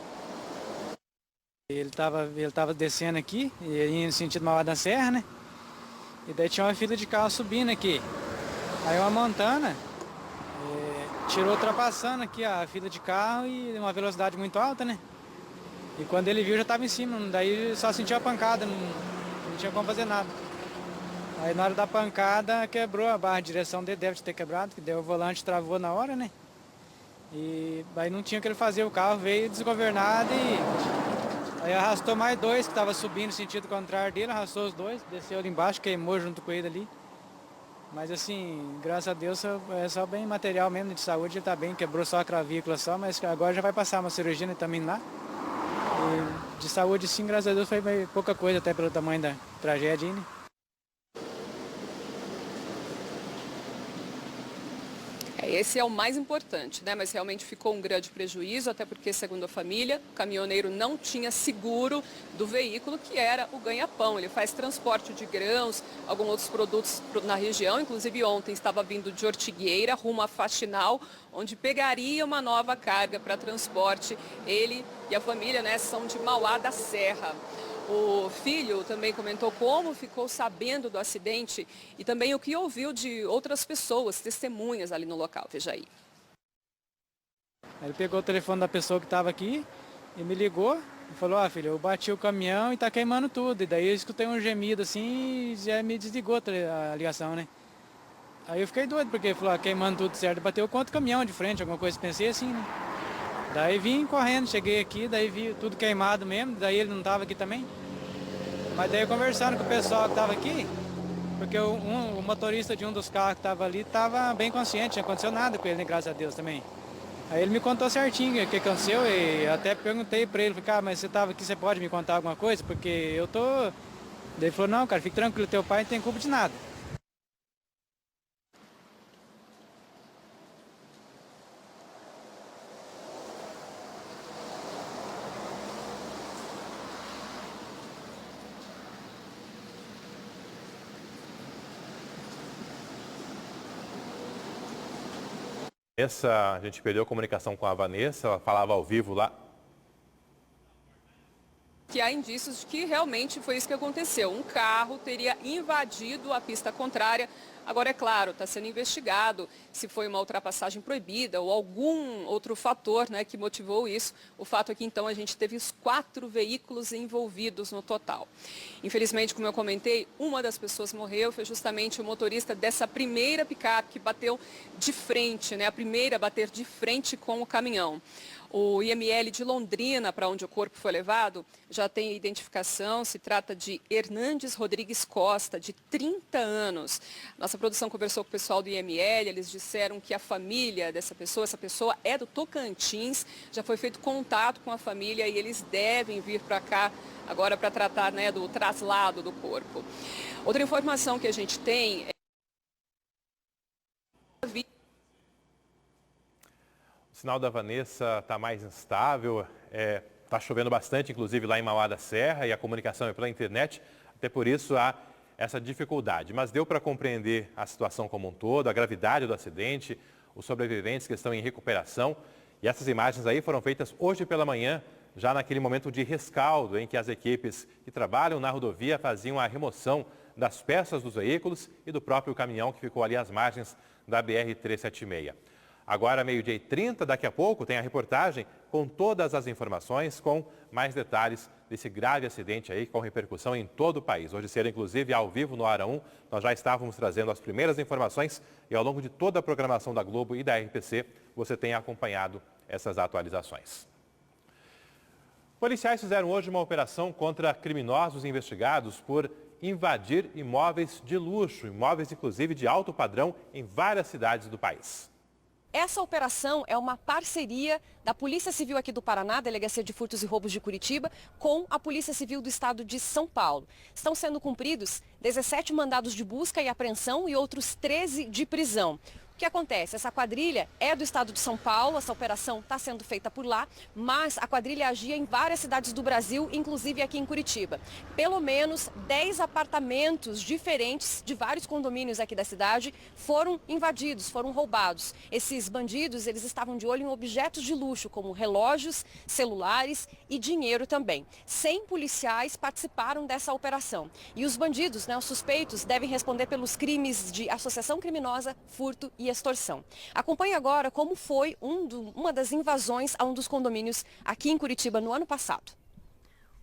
Ele tava descendo aqui, indo no sentido Mauá da Serra, né? E daí tinha uma fila de carro subindo aqui. Aí uma montana atirou ultrapassando aqui a fila de carro e uma velocidade muito alta, né? E quando ele viu já estava em cima, daí só sentiu a pancada, não tinha como fazer nada. Aí na hora da pancada quebrou a barra de direção dele, deve ter quebrado, que deu o volante, travou na hora, né? E aí não tinha o que ele fazer, o carro veio desgovernado e aí arrastou mais dois que estavam subindo no sentido contrário dele, arrastou os dois, desceu ali embaixo, queimou junto com ele ali. Mas assim, graças a Deus é só bem material mesmo de saúde, ele tá bem, quebrou só a clavícula só, mas agora já vai passar uma cirurgia no também lá. E de saúde sim, graças a Deus foi pouca coisa até pelo tamanho da tragédia aí, né? Esse é o mais importante, né? Mas realmente ficou um grande prejuízo, até porque, segundo a família, o caminhoneiro não tinha seguro do veículo, que era o ganha-pão. Ele faz transporte de grãos, alguns outros produtos na região. Inclusive, ontem estava vindo de Ortigueira, rumo a Faxinal, onde pegaria uma nova carga para transporte. Ele e a família, né, são de Mauá da Serra. O filho também comentou como ficou sabendo do acidente e também o que ouviu de outras pessoas, testemunhas ali no local. Veja aí. Ele pegou o telefone da pessoa que estava aqui e me ligou e falou: filho, eu bati o caminhão e está queimando tudo. E daí eu escutei um gemido assim e já me desligou a ligação, né? Aí eu fiquei doido, porque ele falou: queimando tudo certo, bateu contra o caminhão de frente, alguma coisa, pensei assim, né? Daí vim correndo, cheguei aqui, daí vi tudo queimado mesmo, daí ele não estava aqui também. Mas daí conversando com o pessoal que estava aqui, porque o motorista de um dos carros que estava ali estava bem consciente, não aconteceu nada com ele, né, graças a Deus também. Aí ele me contou certinho o que aconteceu e até perguntei para ele, cara, mas você estava aqui, você pode me contar alguma coisa? Porque eu tô... Daí ele falou: não, cara, fique tranquilo, teu pai não tem culpa de nada. A gente perdeu a comunicação com a Vanessa, ela falava ao vivo lá. Que há indícios de que realmente foi isso que aconteceu. Um carro teria invadido a pista contrária. Agora, é claro, está sendo investigado se foi uma ultrapassagem proibida ou algum outro fator, né, que motivou isso. O fato é que, então, a gente teve os 4 veículos envolvidos no total. Infelizmente, como eu comentei, uma das pessoas morreu, foi justamente o motorista dessa primeira picape que bateu de frente, né, a primeira a bater de frente com o caminhão. O IML de Londrina, para onde o corpo foi levado, já tem identificação. Se trata de Hernandes Rodrigues Costa, de 30 anos. Nossa produção conversou com o pessoal do IML, eles disseram que a família dessa pessoa, essa pessoa é do Tocantins, já foi feito contato com a família e eles devem vir para cá agora para tratar, né, do traslado do corpo. Outra informação que a gente tem é... O sinal da Vanessa está mais instável, está chovendo bastante, inclusive lá em Mauá da Serra, e a comunicação é pela internet, até por isso há essa dificuldade. Mas deu para compreender a situação como um todo, a gravidade do acidente, os sobreviventes que estão em recuperação. E essas imagens aí foram feitas hoje pela manhã, já naquele momento de rescaldo, em que as equipes que trabalham na rodovia faziam a remoção das peças dos veículos e do próprio caminhão que ficou ali às margens da BR-376. Agora, 12h30, daqui a pouco, tem a reportagem com todas as informações, com mais detalhes desse grave acidente aí, com repercussão em todo o país. Hoje cedo, inclusive, ao vivo no Ara 1, nós já estávamos trazendo as primeiras informações e ao longo de toda a programação da Globo e da RPC, você tem acompanhado essas atualizações. Policiais fizeram hoje uma operação contra criminosos investigados por invadir imóveis de luxo, imóveis inclusive de alto padrão em várias cidades do país. Essa operação é uma parceria da Polícia Civil aqui do Paraná, Delegacia de Furtos e Roubos de Curitiba, com a Polícia Civil do Estado de São Paulo. Estão sendo cumpridos 17 mandados de busca e apreensão e outros 13 de prisão. O que acontece? Essa quadrilha é do estado de São Paulo, essa operação está sendo feita por lá, mas a quadrilha agia em várias cidades do Brasil, inclusive aqui em Curitiba. Pelo menos 10 apartamentos diferentes de vários condomínios aqui da cidade foram invadidos, foram roubados. Esses bandidos, eles estavam de olho em objetos de luxo, como relógios, celulares e dinheiro também. 100 policiais participaram dessa operação. E os bandidos, os suspeitos, devem responder pelos crimes de associação criminosa, furto e extorsão. Acompanhe agora como foi uma das invasões a um dos condomínios aqui em Curitiba no ano passado.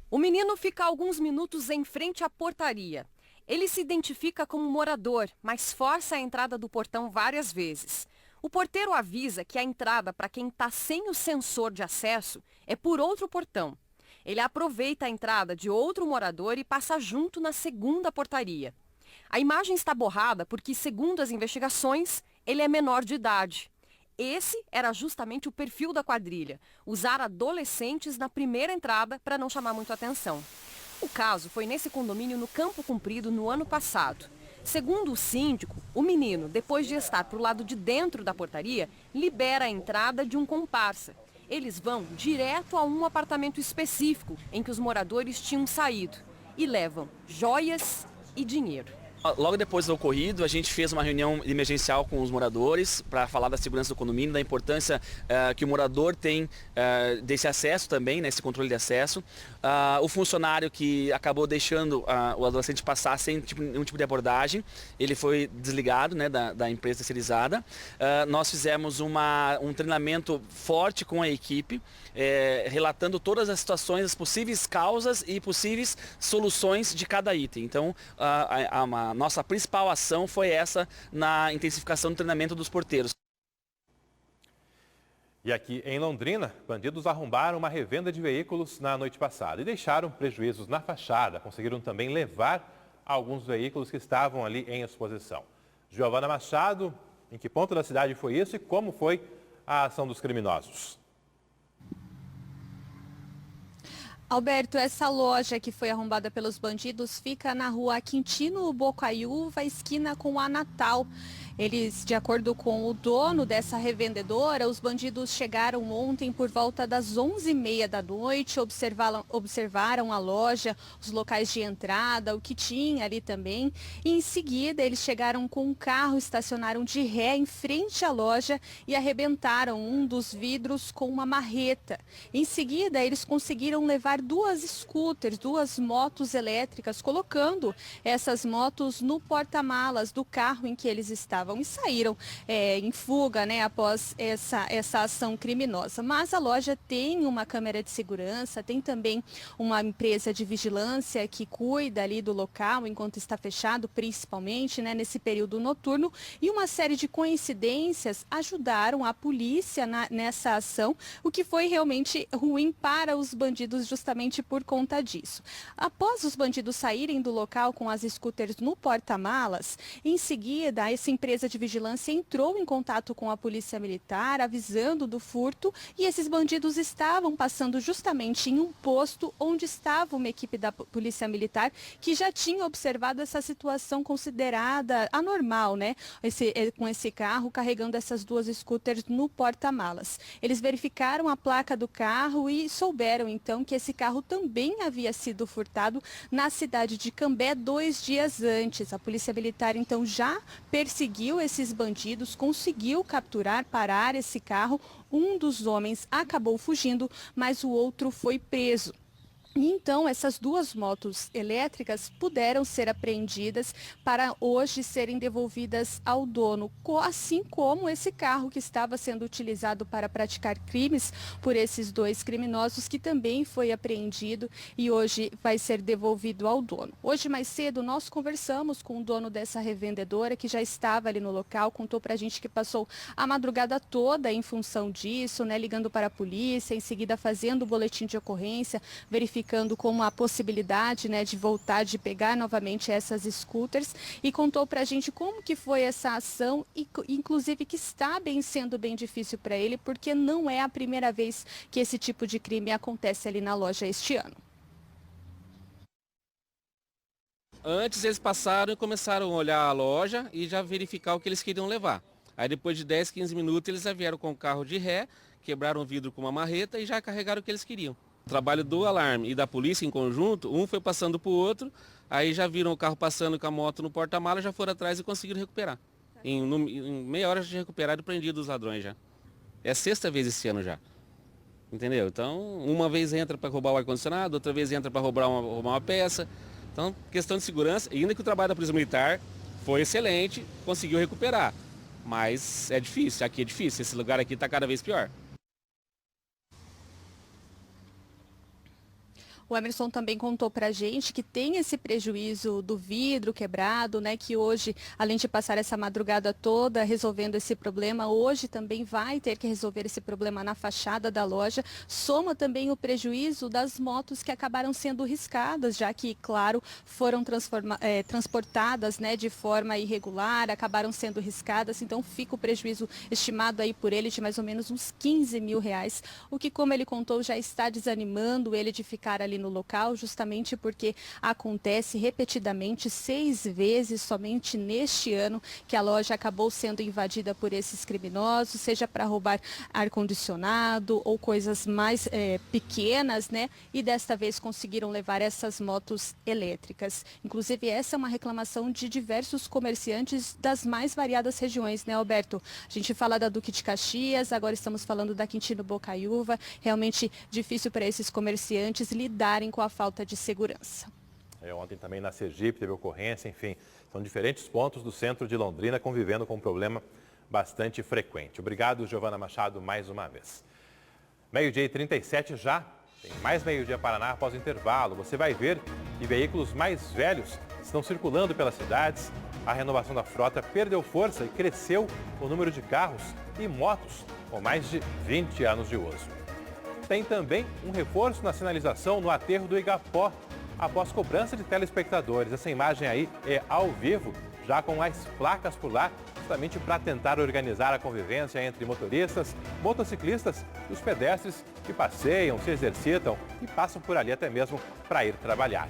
O menino fica alguns minutos em frente à portaria. Ele se identifica como morador, mas força a entrada do portão várias vezes. O porteiro avisa que a entrada para quem está sem o sensor de acesso é por outro portão. Ele aproveita a entrada de outro morador e passa junto na segunda portaria. A imagem está borrada porque, segundo as investigações, ele é menor de idade. Esse era justamente o perfil da quadrilha, usar adolescentes na primeira entrada para não chamar muito atenção. O caso foi nesse condomínio no Campo Comprido no ano passado. Segundo o síndico, o menino, depois de estar para o lado de dentro da portaria, libera a entrada de um comparsa. Eles vão direto a um apartamento específico em que os moradores tinham saído e levam joias e dinheiro. Logo depois do ocorrido, a gente fez uma reunião emergencial com os moradores para falar da segurança do condomínio, da importância que o morador tem desse acesso também, né, esse controle de acesso. O funcionário que acabou deixando o adolescente passar sem nenhum tipo de abordagem, ele foi desligado, né, da empresa terceirizada. Nós fizemos um treinamento forte com a equipe, relatando todas as situações, as possíveis causas e possíveis soluções de cada item. Então, a nossa principal ação foi essa na intensificação do treinamento dos porteiros. E aqui em Londrina, bandidos arrombaram uma revenda de veículos na noite passada e deixaram prejuízos na fachada. Conseguiram também levar alguns veículos que estavam ali em exposição. Giovana Machado, em que ponto da cidade foi isso e como foi a ação dos criminosos? Alberto, essa loja que foi arrombada pelos bandidos fica na rua Quintino Bocaiúva, esquina com a Natal. Eles, de acordo com o dono dessa revendedora, os bandidos chegaram ontem por volta das 11h30 da noite, observaram a loja, os locais de entrada, o que tinha ali também. E em seguida, eles chegaram com um carro, estacionaram de ré em frente à loja e arrebentaram um dos vidros com uma marreta. Em seguida, eles conseguiram levar duas scooters, duas motos elétricas, colocando essas motos no porta-malas do carro em que eles estavam e saíram em fuga, né, após essa ação criminosa. Mas a loja tem uma câmera de segurança, tem também uma empresa de vigilância que cuida ali do local enquanto está fechado, principalmente, né, nesse período noturno, e uma série de coincidências ajudaram a polícia nessa ação, o que foi realmente ruim para os bandidos justamente por conta disso. Após os bandidos saírem do local com as scooters no porta-malas, em seguida essa empresa de vigilância entrou em contato com a polícia militar, avisando do furto, e esses bandidos estavam passando justamente em um posto onde estava uma equipe da polícia militar que já tinha observado essa situação considerada anormal, né? Com esse carro carregando essas duas scooters no porta-malas. Eles verificaram a placa do carro e souberam então que esse carro também havia sido furtado na cidade de Cambé 2 dias antes. A polícia militar então já perseguiu esses bandidos, conseguiu capturar, parar esse carro. Um dos homens acabou fugindo, mas o outro foi preso. E então essas duas motos elétricas puderam ser apreendidas para hoje serem devolvidas ao dono, assim como esse carro que estava sendo utilizado para praticar crimes por esses dois criminosos, que também foi apreendido e hoje vai ser devolvido ao dono. Hoje mais cedo nós conversamos com o dono dessa revendedora que já estava ali no local, contou pra gente que passou a madrugada toda em função disso, né, ligando para a polícia, em seguida fazendo o boletim de ocorrência, verificando como a possibilidade, né, de voltar, de pegar novamente essas scooters, e contou pra gente como que foi essa ação e inclusive que está sendo bem difícil para ele, porque não é a primeira vez que esse tipo de crime acontece ali na loja este ano. Antes eles passaram e começaram a olhar a loja e já verificar o que eles queriam levar. Aí depois de 10, 15 minutos eles já vieram com o carro de ré, quebraram o vidro com uma marreta e já carregaram o que eles queriam. O trabalho do alarme e da polícia em conjunto, um foi passando para o outro, aí já viram o carro passando com a moto no porta-mala, já foram atrás e conseguiram recuperar. Em meia hora já recuperaram e prendido os ladrões já. É a 6ª vez esse ano já. Entendeu? Então, uma vez entra para roubar o ar-condicionado, outra vez entra para roubar uma peça. Então, questão de segurança, ainda que o trabalho da Polícia Militar foi excelente, conseguiu recuperar. Mas é difícil, aqui é difícil, esse lugar aqui está cada vez pior. O Emerson também contou para a gente que tem esse prejuízo do vidro quebrado, né? Que hoje, além de passar essa madrugada toda resolvendo esse problema, hoje também vai ter que resolver esse problema na fachada da loja. Soma também o prejuízo das motos que acabaram sendo riscadas, já que, claro, foram transportadas, né, de forma irregular, acabaram sendo riscadas. Então fica o prejuízo estimado aí por ele de mais ou menos uns R$15 mil, o que, como ele contou, já está desanimando ele de ficar ali no local, justamente porque acontece repetidamente 6 vezes somente neste ano que a loja acabou sendo invadida por esses criminosos, seja para roubar ar-condicionado ou coisas mais pequenas, né? E desta vez conseguiram levar essas motos elétricas. Inclusive, essa é uma reclamação de diversos comerciantes das mais variadas regiões, né, Alberto? A gente fala da Duque de Caxias, agora estamos falando da Quintino Bocaiúva. Realmente difícil para esses comerciantes lidarem com a falta de segurança. Ontem também na Sergipe teve ocorrência, enfim, são diferentes pontos do centro de Londrina convivendo com um problema bastante frequente. Obrigado, Giovana Machado, mais uma vez. 12h37 já, tem mais Meio Dia Paraná após o intervalo. Você vai ver que veículos mais velhos estão circulando pelas cidades. A renovação da frota perdeu força e cresceu o número de carros e motos com mais de 20 anos de uso. Tem também um reforço na sinalização no aterro do Igapó, após cobrança de telespectadores. Essa imagem aí é ao vivo, já com as placas por lá, justamente para tentar organizar a convivência entre motoristas, motociclistas e os pedestres que passeiam, se exercitam e passam por ali até mesmo para ir trabalhar.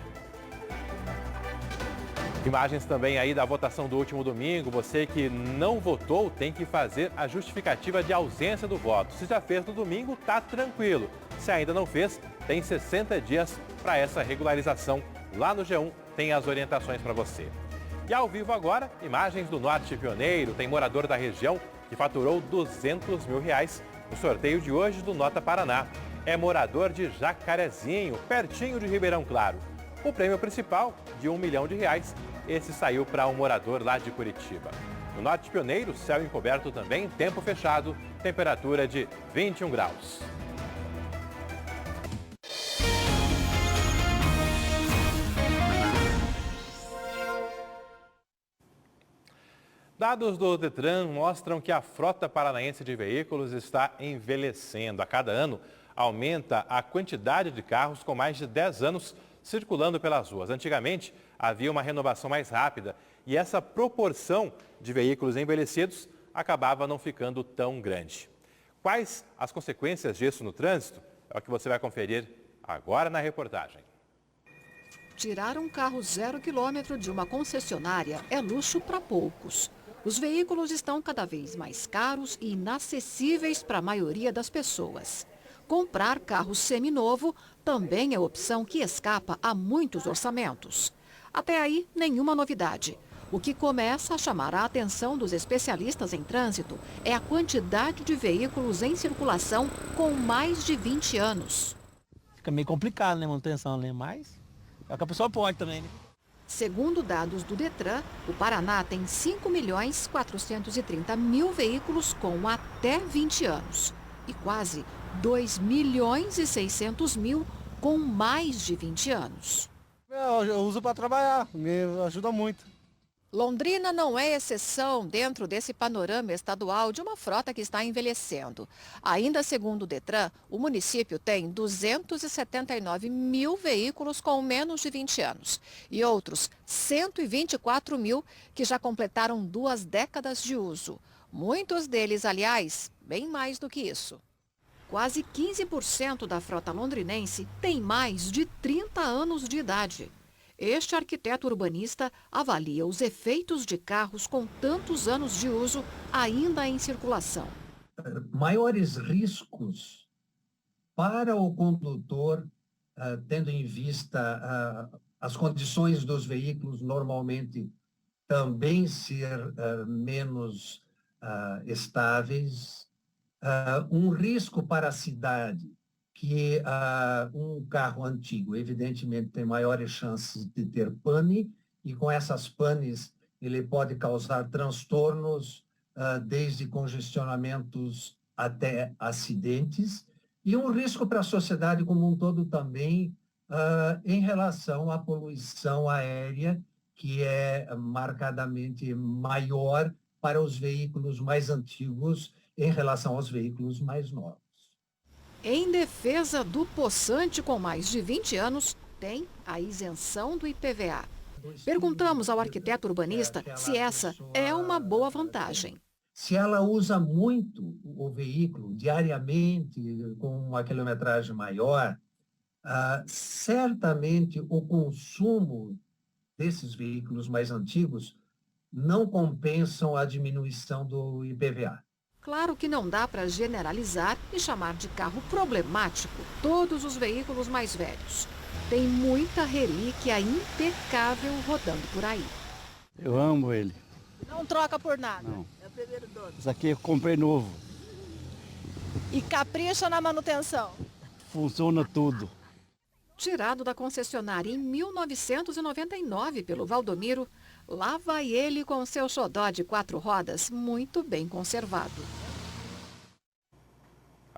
Imagens também aí da votação do último domingo. Você que não votou tem que fazer a justificativa de ausência do voto. Se já fez no domingo, tá tranquilo. Se ainda não fez, tem 60 dias para essa regularização. Lá no G1 tem as orientações para você. E ao vivo agora, imagens do Norte Pioneiro. Tem morador da região que faturou R$200 mil no sorteio de hoje do Nota Paraná. É morador de Jacarezinho, pertinho de Ribeirão Claro. O prêmio principal, de R$1 milhão, esse saiu para um morador lá de Curitiba. No Norte Pioneiro, céu encoberto também, tempo fechado, temperatura de 21 graus. Dados do Detran mostram que a frota paranaense de veículos está envelhecendo. A cada ano, aumenta a quantidade de carros com mais de 10 anos circulando pelas ruas. Antigamente, havia uma renovação mais rápida e essa proporção de veículos envelhecidos acabava não ficando tão grande. Quais as consequências disso no trânsito? É o que você vai conferir agora na reportagem. Tirar um carro 0 km de uma concessionária é luxo para poucos. Os veículos estão cada vez mais caros e inacessíveis para a maioria das pessoas. Comprar carro seminovo também é opção que escapa a muitos orçamentos. Até aí, nenhuma novidade. O que começa a chamar a atenção dos especialistas em trânsito é a quantidade de veículos em circulação com mais de 20 anos. Fica meio complicado, né, manutenção, né? Mas é o que a pessoa pode também, né? Segundo dados do Detran, o Paraná tem 5.430.000 veículos com até 20 anos e quase 2.600.000 com mais de 20 anos. Eu uso para trabalhar, me ajuda muito. Londrina não é exceção dentro desse panorama estadual de uma frota que está envelhecendo. Ainda segundo o Detran, o município tem 279.000 veículos com menos de 20 anos e outros 124.000 que já completaram 2 décadas de uso. Muitos deles, aliás, bem mais do que isso. Quase 15% da frota londrinense tem mais de 30 anos de idade. Este arquiteto urbanista avalia os efeitos de carros com tantos anos de uso ainda em circulação. Maiores riscos para o condutor, tendo em vista as condições dos veículos normalmente também ser menos estáveis, um risco para a cidade, que um carro antigo, evidentemente, tem maiores chances de ter pane, e com essas panes ele pode causar transtornos desde congestionamentos até acidentes, e um risco para a sociedade como um todo também em relação à poluição aérea, que é marcadamente maior para os veículos mais antigos em relação aos veículos mais novos. Em defesa do possante com mais de 20 anos, tem a isenção do IPVA. Perguntamos ao arquiteto urbanista se essa é uma boa vantagem. Se ela usa muito o veículo diariamente, com uma quilometragem maior, certamente o consumo desses veículos mais antigos não compensam a diminuição do IPVA. Claro que não dá para generalizar e chamar de carro problemático todos os veículos mais velhos. Tem muita relíquia impecável rodando por aí. Eu amo ele. Não troca por nada? Não. É o primeiro dono. Isso aqui eu comprei novo. E capricha na manutenção? Funciona tudo. Tirado da concessionária em 1999 pelo Valdomiro, lá vai ele com seu xodó de 4 rodas muito bem conservado.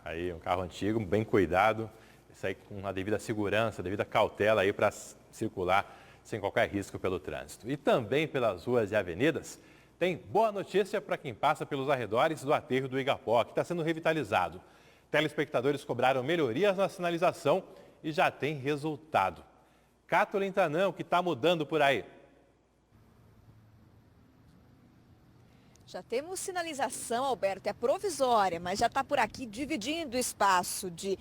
Aí, um carro antigo, bem cuidado, isso aí com a devida segurança, a devida cautela aí para circular sem qualquer risco pelo trânsito. E também pelas ruas e avenidas, tem boa notícia para quem passa pelos arredores do aterro do Igapó, que está sendo revitalizado. Telespectadores cobraram melhorias na sinalização e já tem resultado. Catolin Tanão, que está mudando por aí. Já temos sinalização, Alberto, é provisória, mas já está por aqui dividindo o espaço de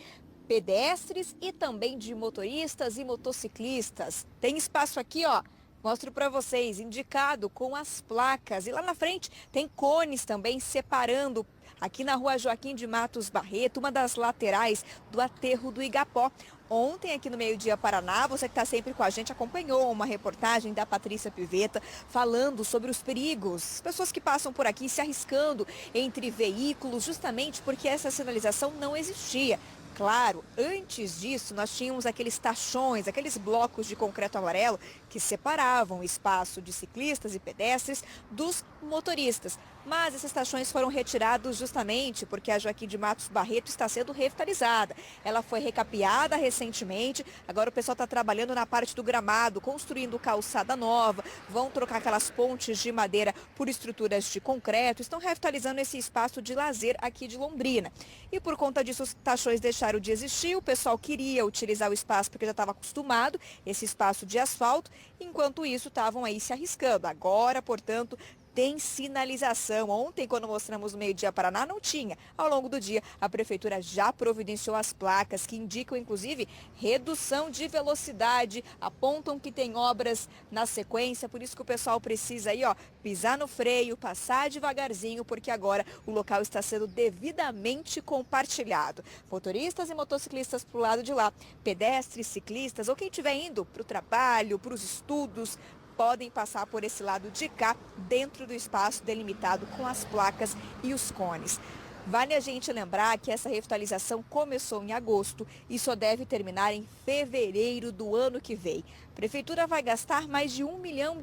pedestres e também de motoristas e motociclistas. Tem espaço aqui, ó, mostro para vocês, indicado com as placas. E lá na frente tem cones também separando aqui na rua Joaquim de Matos Barreto, uma das laterais do aterro do Igapó. Ontem, aqui no Meio Dia Paraná, você que está sempre com a gente, acompanhou uma reportagem da Patrícia Pivetta falando sobre os perigos. Pessoas que passam por aqui se arriscando entre veículos, justamente porque essa sinalização não existia. Claro, antes disso, nós tínhamos aqueles tachões, aqueles blocos de concreto amarelo que separavam o espaço de ciclistas e pedestres dos motoristas. Mas esses tachões foram retirados justamente porque a Joaquim de Matos Barreto está sendo revitalizada. Ela foi recapeada recentemente, agora o pessoal está trabalhando na parte do gramado, construindo calçada nova, vão trocar aquelas pontes de madeira por estruturas de concreto, estão revitalizando esse espaço de lazer aqui de Londrina. E por conta disso, os tachões deixaram de existir, o pessoal queria utilizar o espaço porque já estava acostumado, esse espaço de asfalto, enquanto isso estavam aí se arriscando. Agora, portanto, tem sinalização. Ontem, quando mostramos no Meio Dia Paraná, não tinha. Ao longo do dia, a Prefeitura já providenciou as placas que indicam, inclusive, redução de velocidade, apontam que tem obras na sequência, por isso que o pessoal precisa aí, ó, pisar no freio, passar devagarzinho, porque agora o local está sendo devidamente compartilhado. Motoristas e motociclistas para o lado de lá, pedestres, ciclistas ou quem estiver indo para o trabalho, para os estudos, podem passar por esse lado de cá, dentro do espaço delimitado com as placas e os cones. Vale a gente lembrar que essa revitalização começou em agosto e só deve terminar em fevereiro do ano que vem. A Prefeitura vai gastar mais de R$1 milhão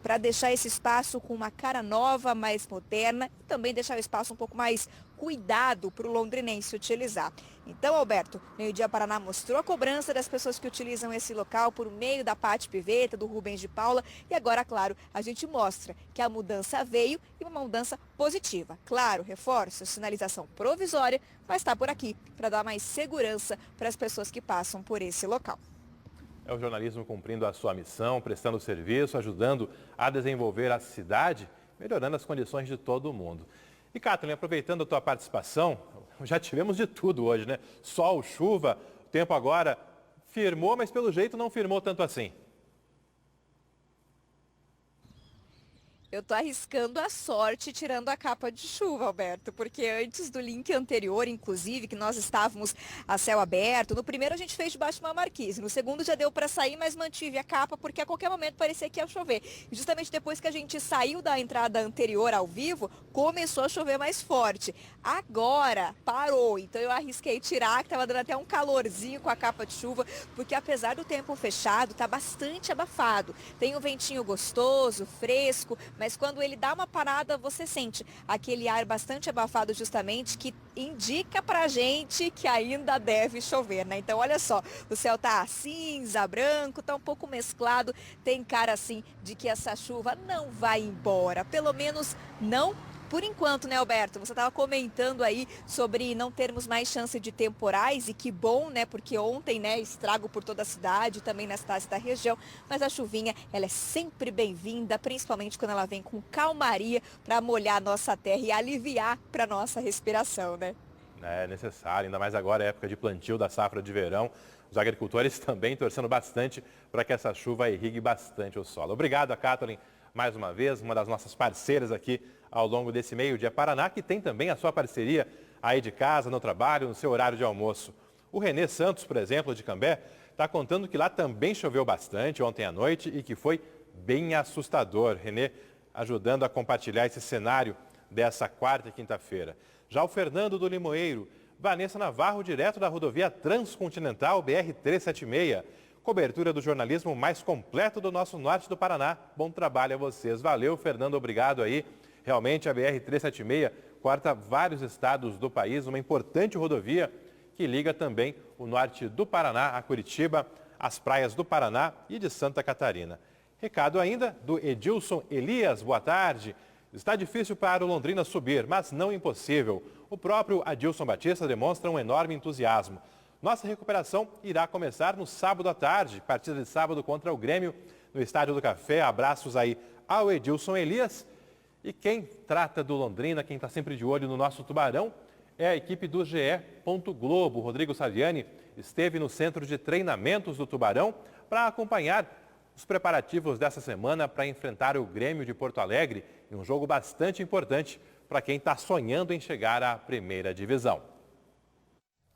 para deixar esse espaço com uma cara nova, mais moderna e também deixar o espaço um pouco mais cuidado para o londrinense utilizar. Então, Alberto, Meio Dia Paraná mostrou a cobrança das pessoas que utilizam esse local por meio da Pati Pivetta, do Rubens de Paula e agora, claro, a gente mostra que a mudança veio e uma mudança positiva. Claro, reforço, sinalização provisória, mas está por aqui para dar mais segurança para as pessoas que passam por esse local. É o jornalismo cumprindo a sua missão, prestando serviço, ajudando a desenvolver a cidade, melhorando as condições de todo mundo. E, Catolin, aproveitando a tua participação, já tivemos de tudo hoje, né? Sol, chuva, o tempo agora firmou, mas pelo jeito não firmou tanto assim. Eu tô arriscando a sorte tirando a capa de chuva, Alberto, porque antes do link anterior, inclusive, que nós estávamos a céu aberto, no primeiro a gente fez debaixo de uma marquise, no segundo já deu para sair, mas mantive a capa porque a qualquer momento parecia que ia chover. E justamente depois que a gente saiu da entrada anterior ao vivo, começou a chover mais forte. Agora parou, então eu arrisquei tirar, que tava dando até um calorzinho com a capa de chuva, porque apesar do tempo fechado, tá bastante abafado. Tem um ventinho gostoso, fresco, mas quando ele dá uma parada, você sente aquele ar bastante abafado justamente, que indica pra gente que ainda deve chover, né? Então, olha só, o céu tá cinza, branco, tá um pouco mesclado, tem cara assim de que essa chuva não vai embora, pelo menos não por enquanto, né, Alberto? Você estava comentando aí sobre não termos mais chance de temporais, e que bom, né? Porque ontem, né, estrago por toda a cidade, também nas cidades da região. Mas a chuvinha, ela é sempre bem-vinda, principalmente quando ela vem com calmaria para molhar a nossa terra e aliviar para nossa respiração, né? É necessário, ainda mais agora, época de plantio da safra de verão. Os agricultores também torcendo bastante para que essa chuva irrigue bastante o solo. Obrigado a Kathleen, mais uma vez, uma das nossas parceiras aqui ao longo desse meio-dia Paraná, que tem também a sua parceria aí de casa, no trabalho, no seu horário de almoço. O Renê Santos, por exemplo, de Cambé, está contando que lá também choveu bastante ontem à noite e que foi bem assustador. Renê ajudando a compartilhar esse cenário dessa quarta e quinta-feira. Já o Fernando do Limoeiro, Vanessa Navarro, direto da rodovia Transcontinental BR-376. Cobertura do jornalismo mais completo do nosso norte do Paraná. Bom trabalho a vocês. Valeu, Fernando, obrigado aí. Realmente a BR-376 corta vários estados do país, uma importante rodovia que liga também o norte do Paraná a Curitiba, as praias do Paraná e de Santa Catarina. Recado ainda do Edilson Elias, boa tarde. Está difícil para o Londrina subir, mas não impossível. O próprio Adilson Batista demonstra um enorme entusiasmo. Nossa recuperação irá começar no sábado à tarde, partida de sábado contra o Grêmio no Estádio do Café. Abraços aí ao Edilson Elias. E quem trata do Londrina, quem está sempre de olho no nosso Tubarão, é a equipe do GE. Globo. Rodrigo Saviani esteve no centro de treinamentos do Tubarão para acompanhar os preparativos dessa semana para enfrentar o Grêmio de Porto Alegre em um jogo bastante importante para quem está sonhando em chegar à primeira divisão.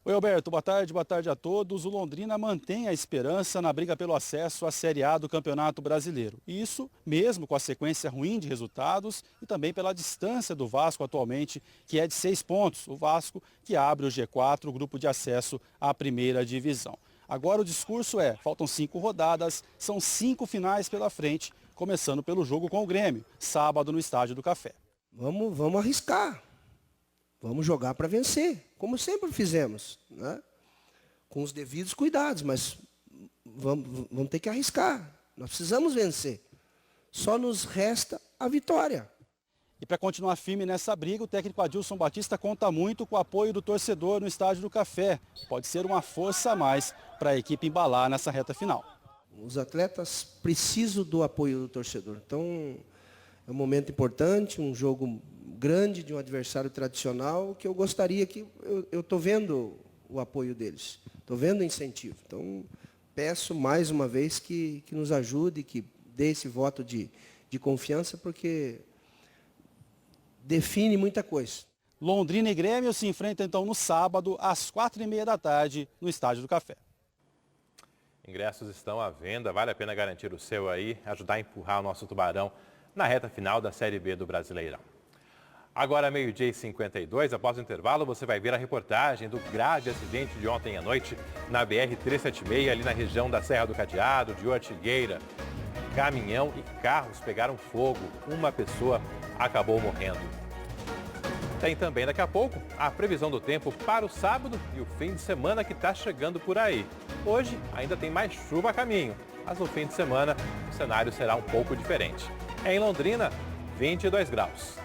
Oi, Alberto, boa tarde a todos. O Londrina mantém a esperança na briga pelo acesso à Série A do Campeonato Brasileiro. Isso mesmo com a sequência ruim de resultados e também pela distância do Vasco atualmente, que é de 6 pontos. O Vasco que abre o G4, o grupo de acesso à primeira divisão. Agora o discurso é, faltam 5 rodadas, são 5 finais pela frente, começando pelo jogo com o Grêmio, sábado no Estádio do Café. Vamos arriscar. Vamos jogar para vencer, como sempre fizemos, né? Com os devidos cuidados, mas vamos ter que arriscar. Nós precisamos vencer. Só nos resta a vitória. E para continuar firme nessa briga, o técnico Adilson Batista conta muito com o apoio do torcedor no Estádio do Café. Pode ser uma força a mais para a equipe embalar nessa reta final. Os atletas precisam do apoio do torcedor. Então, é um momento importante, um jogo grande de um adversário tradicional, que eu gostaria que... Eu estou vendo o apoio deles, estou vendo o incentivo. Então, peço mais uma vez que nos ajude, que dê esse voto de confiança, porque define muita coisa. Londrina e Grêmio se enfrentam então no sábado, às 4h30 da tarde, no Estádio do Café. Ingressos estão à venda, vale a pena garantir o seu aí, ajudar a empurrar o nosso Tubarão na reta final da Série B do Brasileirão. Agora, 12h52, após o intervalo, você vai ver a reportagem do grave acidente de ontem à noite na BR-376, ali na região da Serra do Cadeado, de Ortigueira. Caminhão e carros pegaram fogo, uma pessoa acabou morrendo. Tem também daqui a pouco a previsão do tempo para o sábado e o fim de semana que está chegando por aí. Hoje ainda tem mais chuva a caminho, mas no fim de semana o cenário será um pouco diferente. Em Londrina, 22 graus.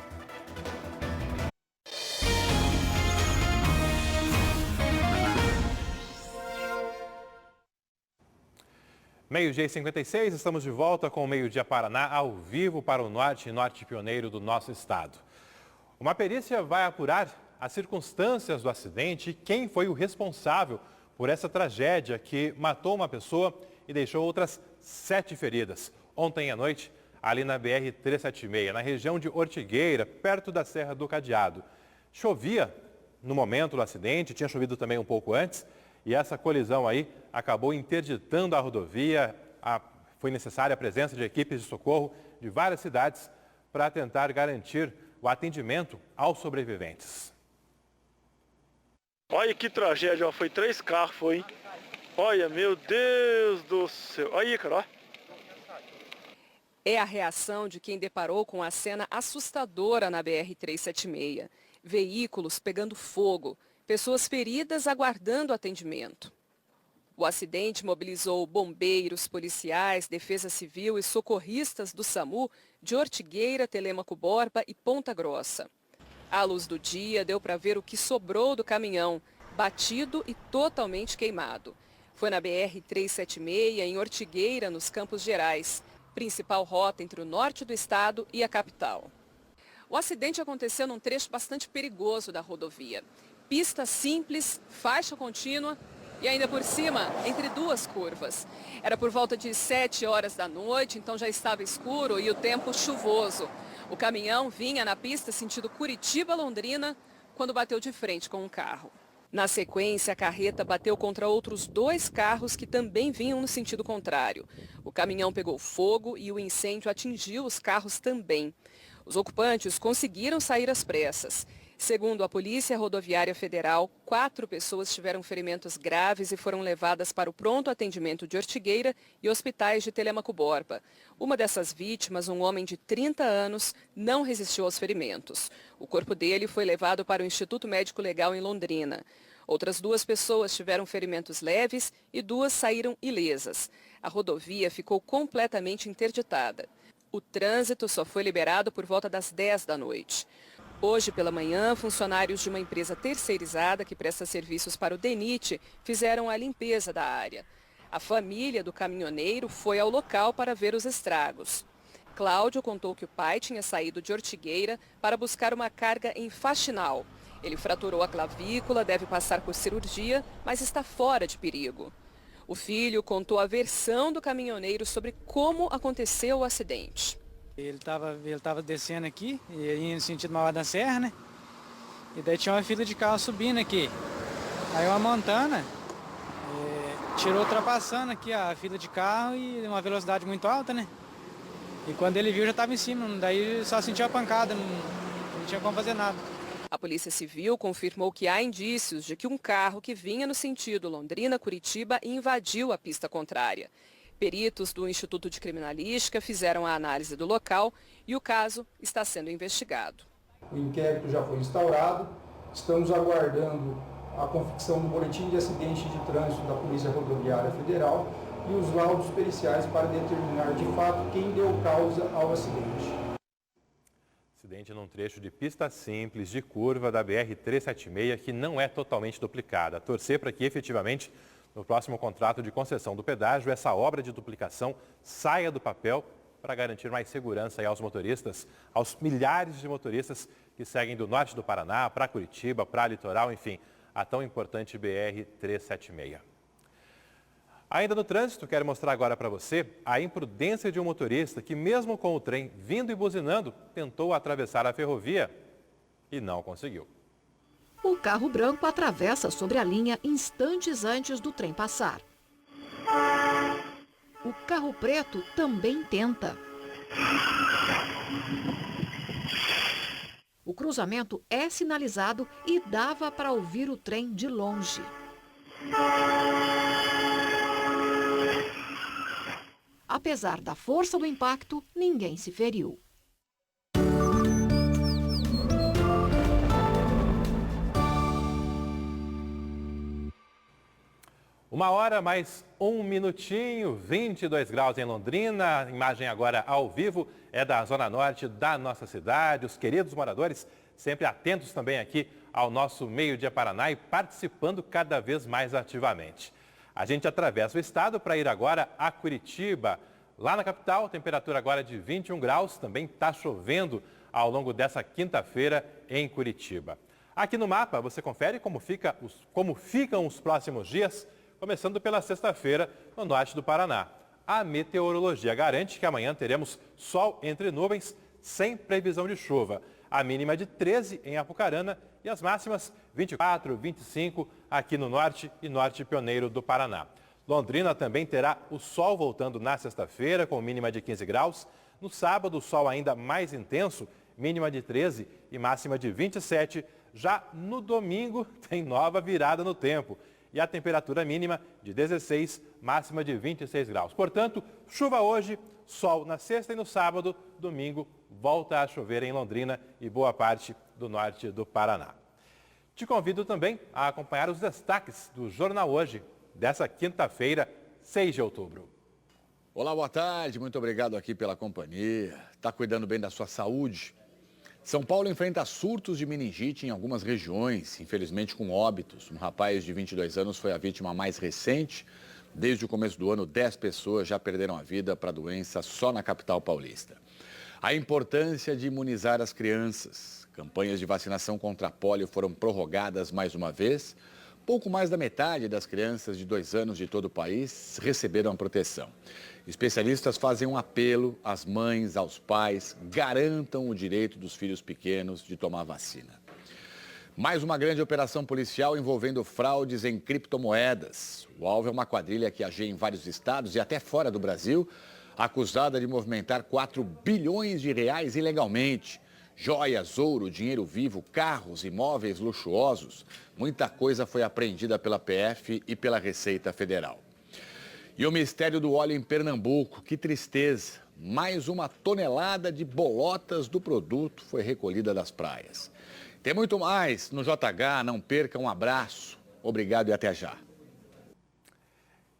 Meio-dia e 56, estamos de volta com o Meio-Dia Paraná, ao vivo para o norte e norte pioneiro do nosso estado. Uma perícia vai apurar as circunstâncias do acidente e quem foi o responsável por essa tragédia que matou uma pessoa e deixou outras 7 feridas. Ontem à noite, ali na BR-376, na região de Ortigueira, perto da Serra do Cadeado. Chovia no momento do acidente, tinha chovido também um pouco antes, e essa colisão aí acabou interditando a rodovia. Foi necessária a presença de equipes de socorro de várias cidades para tentar garantir o atendimento aos sobreviventes. Olha que tragédia, ó. Foi 3 carros, foi. Olha, meu Deus do céu. Olha aí, cara, ó. É a reação de quem deparou com a cena assustadora na BR-376. Veículos pegando fogo, pessoas feridas aguardando atendimento. O acidente mobilizou bombeiros, policiais, defesa civil e socorristas do SAMU de Ortigueira, Telêmaco Borba e Ponta Grossa. À luz do dia, deu para ver o que sobrou do caminhão, batido e totalmente queimado. Foi na BR-376, em Ortigueira, nos Campos Gerais, principal rota entre o norte do estado e a capital. O acidente aconteceu num trecho bastante perigoso da rodovia. Pista simples, faixa contínua e ainda por cima, entre duas curvas. Era por volta de 7 horas da noite, então já estava escuro e o tempo chuvoso. O caminhão vinha na pista sentido Curitiba-Londrina quando bateu de frente com um carro. Na sequência, a carreta bateu contra outros 2 carros que também vinham no sentido contrário. O caminhão pegou fogo e o incêndio atingiu os carros também. Os ocupantes conseguiram sair às pressas. Segundo a Polícia Rodoviária Federal, 4 pessoas tiveram ferimentos graves e foram levadas para o pronto atendimento de Ortigueira e hospitais de Telêmaco Borba. Uma dessas vítimas, um homem de 30 anos, não resistiu aos ferimentos. O corpo dele foi levado para o Instituto Médico Legal em Londrina. Outras 2 pessoas tiveram ferimentos leves e 2 saíram ilesas. A rodovia ficou completamente interditada. O trânsito só foi liberado por volta das 10 da noite. Hoje pela manhã, funcionários de uma empresa terceirizada que presta serviços para o DENIT fizeram a limpeza da área. A família do caminhoneiro foi ao local para ver os estragos. Cláudio contou que o pai tinha saído de Ortigueira para buscar uma carga em Faxinal. Ele fraturou a clavícula, deve passar por cirurgia, mas está fora de perigo. O filho contou a versão do caminhoneiro sobre como aconteceu o acidente. Ele tava descendo aqui, e ia no sentido Mauá da Serra, né? E daí tinha uma fila de carro subindo aqui. Aí uma montana tirou ultrapassando aqui a fila de carro e uma velocidade muito alta, né? E quando ele viu já estava em cima, daí só sentiu a pancada, não tinha como fazer nada. A Polícia Civil confirmou que há indícios de que um carro que vinha no sentido Londrina-Curitiba invadiu a pista contrária. Peritos do Instituto de Criminalística fizeram a análise do local e o caso está sendo investigado. O inquérito já foi instaurado, estamos aguardando a confecção do boletim de acidente de trânsito da Polícia Rodoviária Federal e os laudos periciais para determinar de fato quem deu causa ao acidente. Acidente num trecho de pista simples de curva da BR-376 que não é totalmente duplicada. Torcer para que efetivamente no próximo contrato de concessão do pedágio, essa obra de duplicação saia do papel para garantir mais segurança aí aos motoristas, aos milhares de motoristas que seguem do norte do Paraná para Curitiba, para Litoral, enfim, a tão importante BR-376. Ainda no trânsito, quero mostrar agora para você a imprudência de um motorista que, mesmo com o trem vindo e buzinando, tentou atravessar a ferrovia e não conseguiu. O carro branco atravessa sobre a linha instantes antes do trem passar. O carro preto também tenta. O cruzamento é sinalizado e dava para ouvir o trem de longe. Apesar da força do impacto, ninguém se feriu. 1h mais 1 minutinho, 22 graus em Londrina. A imagem agora ao vivo é da zona norte da nossa cidade. Os queridos moradores sempre atentos também aqui ao nosso Meio-Dia Paraná e participando cada vez mais ativamente. A gente atravessa o estado para ir agora a Curitiba. Lá na capital, temperatura agora de 21 graus. Também está chovendo ao longo dessa quinta-feira em Curitiba. Aqui no mapa você confere como ficam os próximos dias, começando pela sexta-feira no norte do Paraná. A meteorologia garante que amanhã teremos sol entre nuvens, sem previsão de chuva. A mínima de 13 em Apucarana e as máximas 24, 25 aqui no norte e norte pioneiro do Paraná. Londrina também terá o sol voltando na sexta-feira, com mínima de 15 graus. No sábado, o sol ainda mais intenso, mínima de 13 e máxima de 27. Já no domingo, tem nova virada no tempo. E a temperatura mínima de 16, máxima de 26 graus. Portanto, chuva hoje, sol na sexta e no sábado, domingo, volta a chover em Londrina e boa parte do norte do Paraná. Te convido também a acompanhar os destaques do Jornal Hoje, dessa quinta-feira, 6 de outubro. Olá, boa tarde, muito obrigado aqui pela companhia. Está cuidando bem da sua saúde? São Paulo enfrenta surtos de meningite em algumas regiões, infelizmente com óbitos. Um rapaz de 22 anos foi a vítima mais recente. Desde o começo do ano, 10 pessoas já perderam a vida para a doença só na capital paulista. A importância de imunizar as crianças. Campanhas de vacinação contra a polio foram prorrogadas mais uma vez. Pouco mais da metade das crianças de 2 anos de todo o país receberam a proteção. Especialistas fazem um apelo às mães, aos pais, garantam o direito dos filhos pequenos de tomar vacina. Mais uma grande operação policial envolvendo fraudes em criptomoedas. O alvo é uma quadrilha que agia em vários estados e até fora do Brasil, acusada de movimentar 4 bilhões de reais ilegalmente. Joias, ouro, dinheiro vivo, carros, imóveis luxuosos. Muita coisa foi apreendida pela PF e pela Receita Federal. E o mistério do óleo em Pernambuco, que tristeza. Mais uma tonelada de bolotas do produto foi recolhida das praias. Tem muito mais no JH, não perca, um abraço. Obrigado e até já.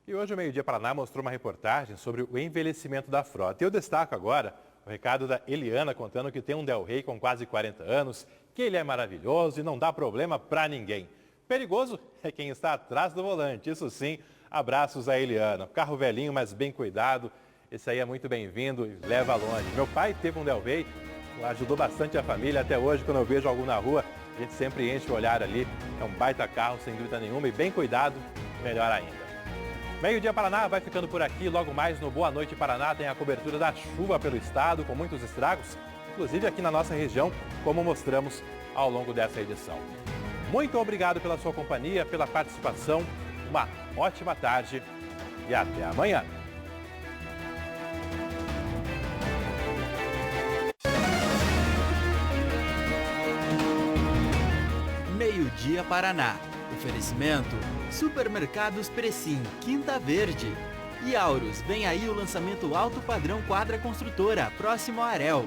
E hoje o Meio Dia Paraná mostrou uma reportagem sobre o envelhecimento da frota. Eu destaco agora o recado da Eliana contando que tem um Del Rey com quase 40 anos, que ele é maravilhoso e não dá problema para ninguém. Perigoso é quem está atrás do volante, isso sim, abraços a Eliana. Carro velhinho, mas bem cuidado, esse aí é muito bem-vindo e leva longe. Meu pai teve um Del Rey, ajudou bastante a família, até hoje quando eu vejo algum na rua, a gente sempre enche o olhar ali, é um baita carro sem dúvida nenhuma e bem cuidado, melhor ainda. Meio Dia Paraná vai ficando por aqui, logo mais no Boa Noite Paraná tem a cobertura da chuva pelo estado, com muitos estragos, inclusive aqui na nossa região, como mostramos ao longo dessa edição. Muito obrigado pela sua companhia, pela participação, uma ótima tarde e até amanhã. Meio Dia Paraná. Oferecimento Supermercados Precim, Quinta Verde. E Aurus, vem aí o lançamento alto padrão quadra construtora, próximo a Arel.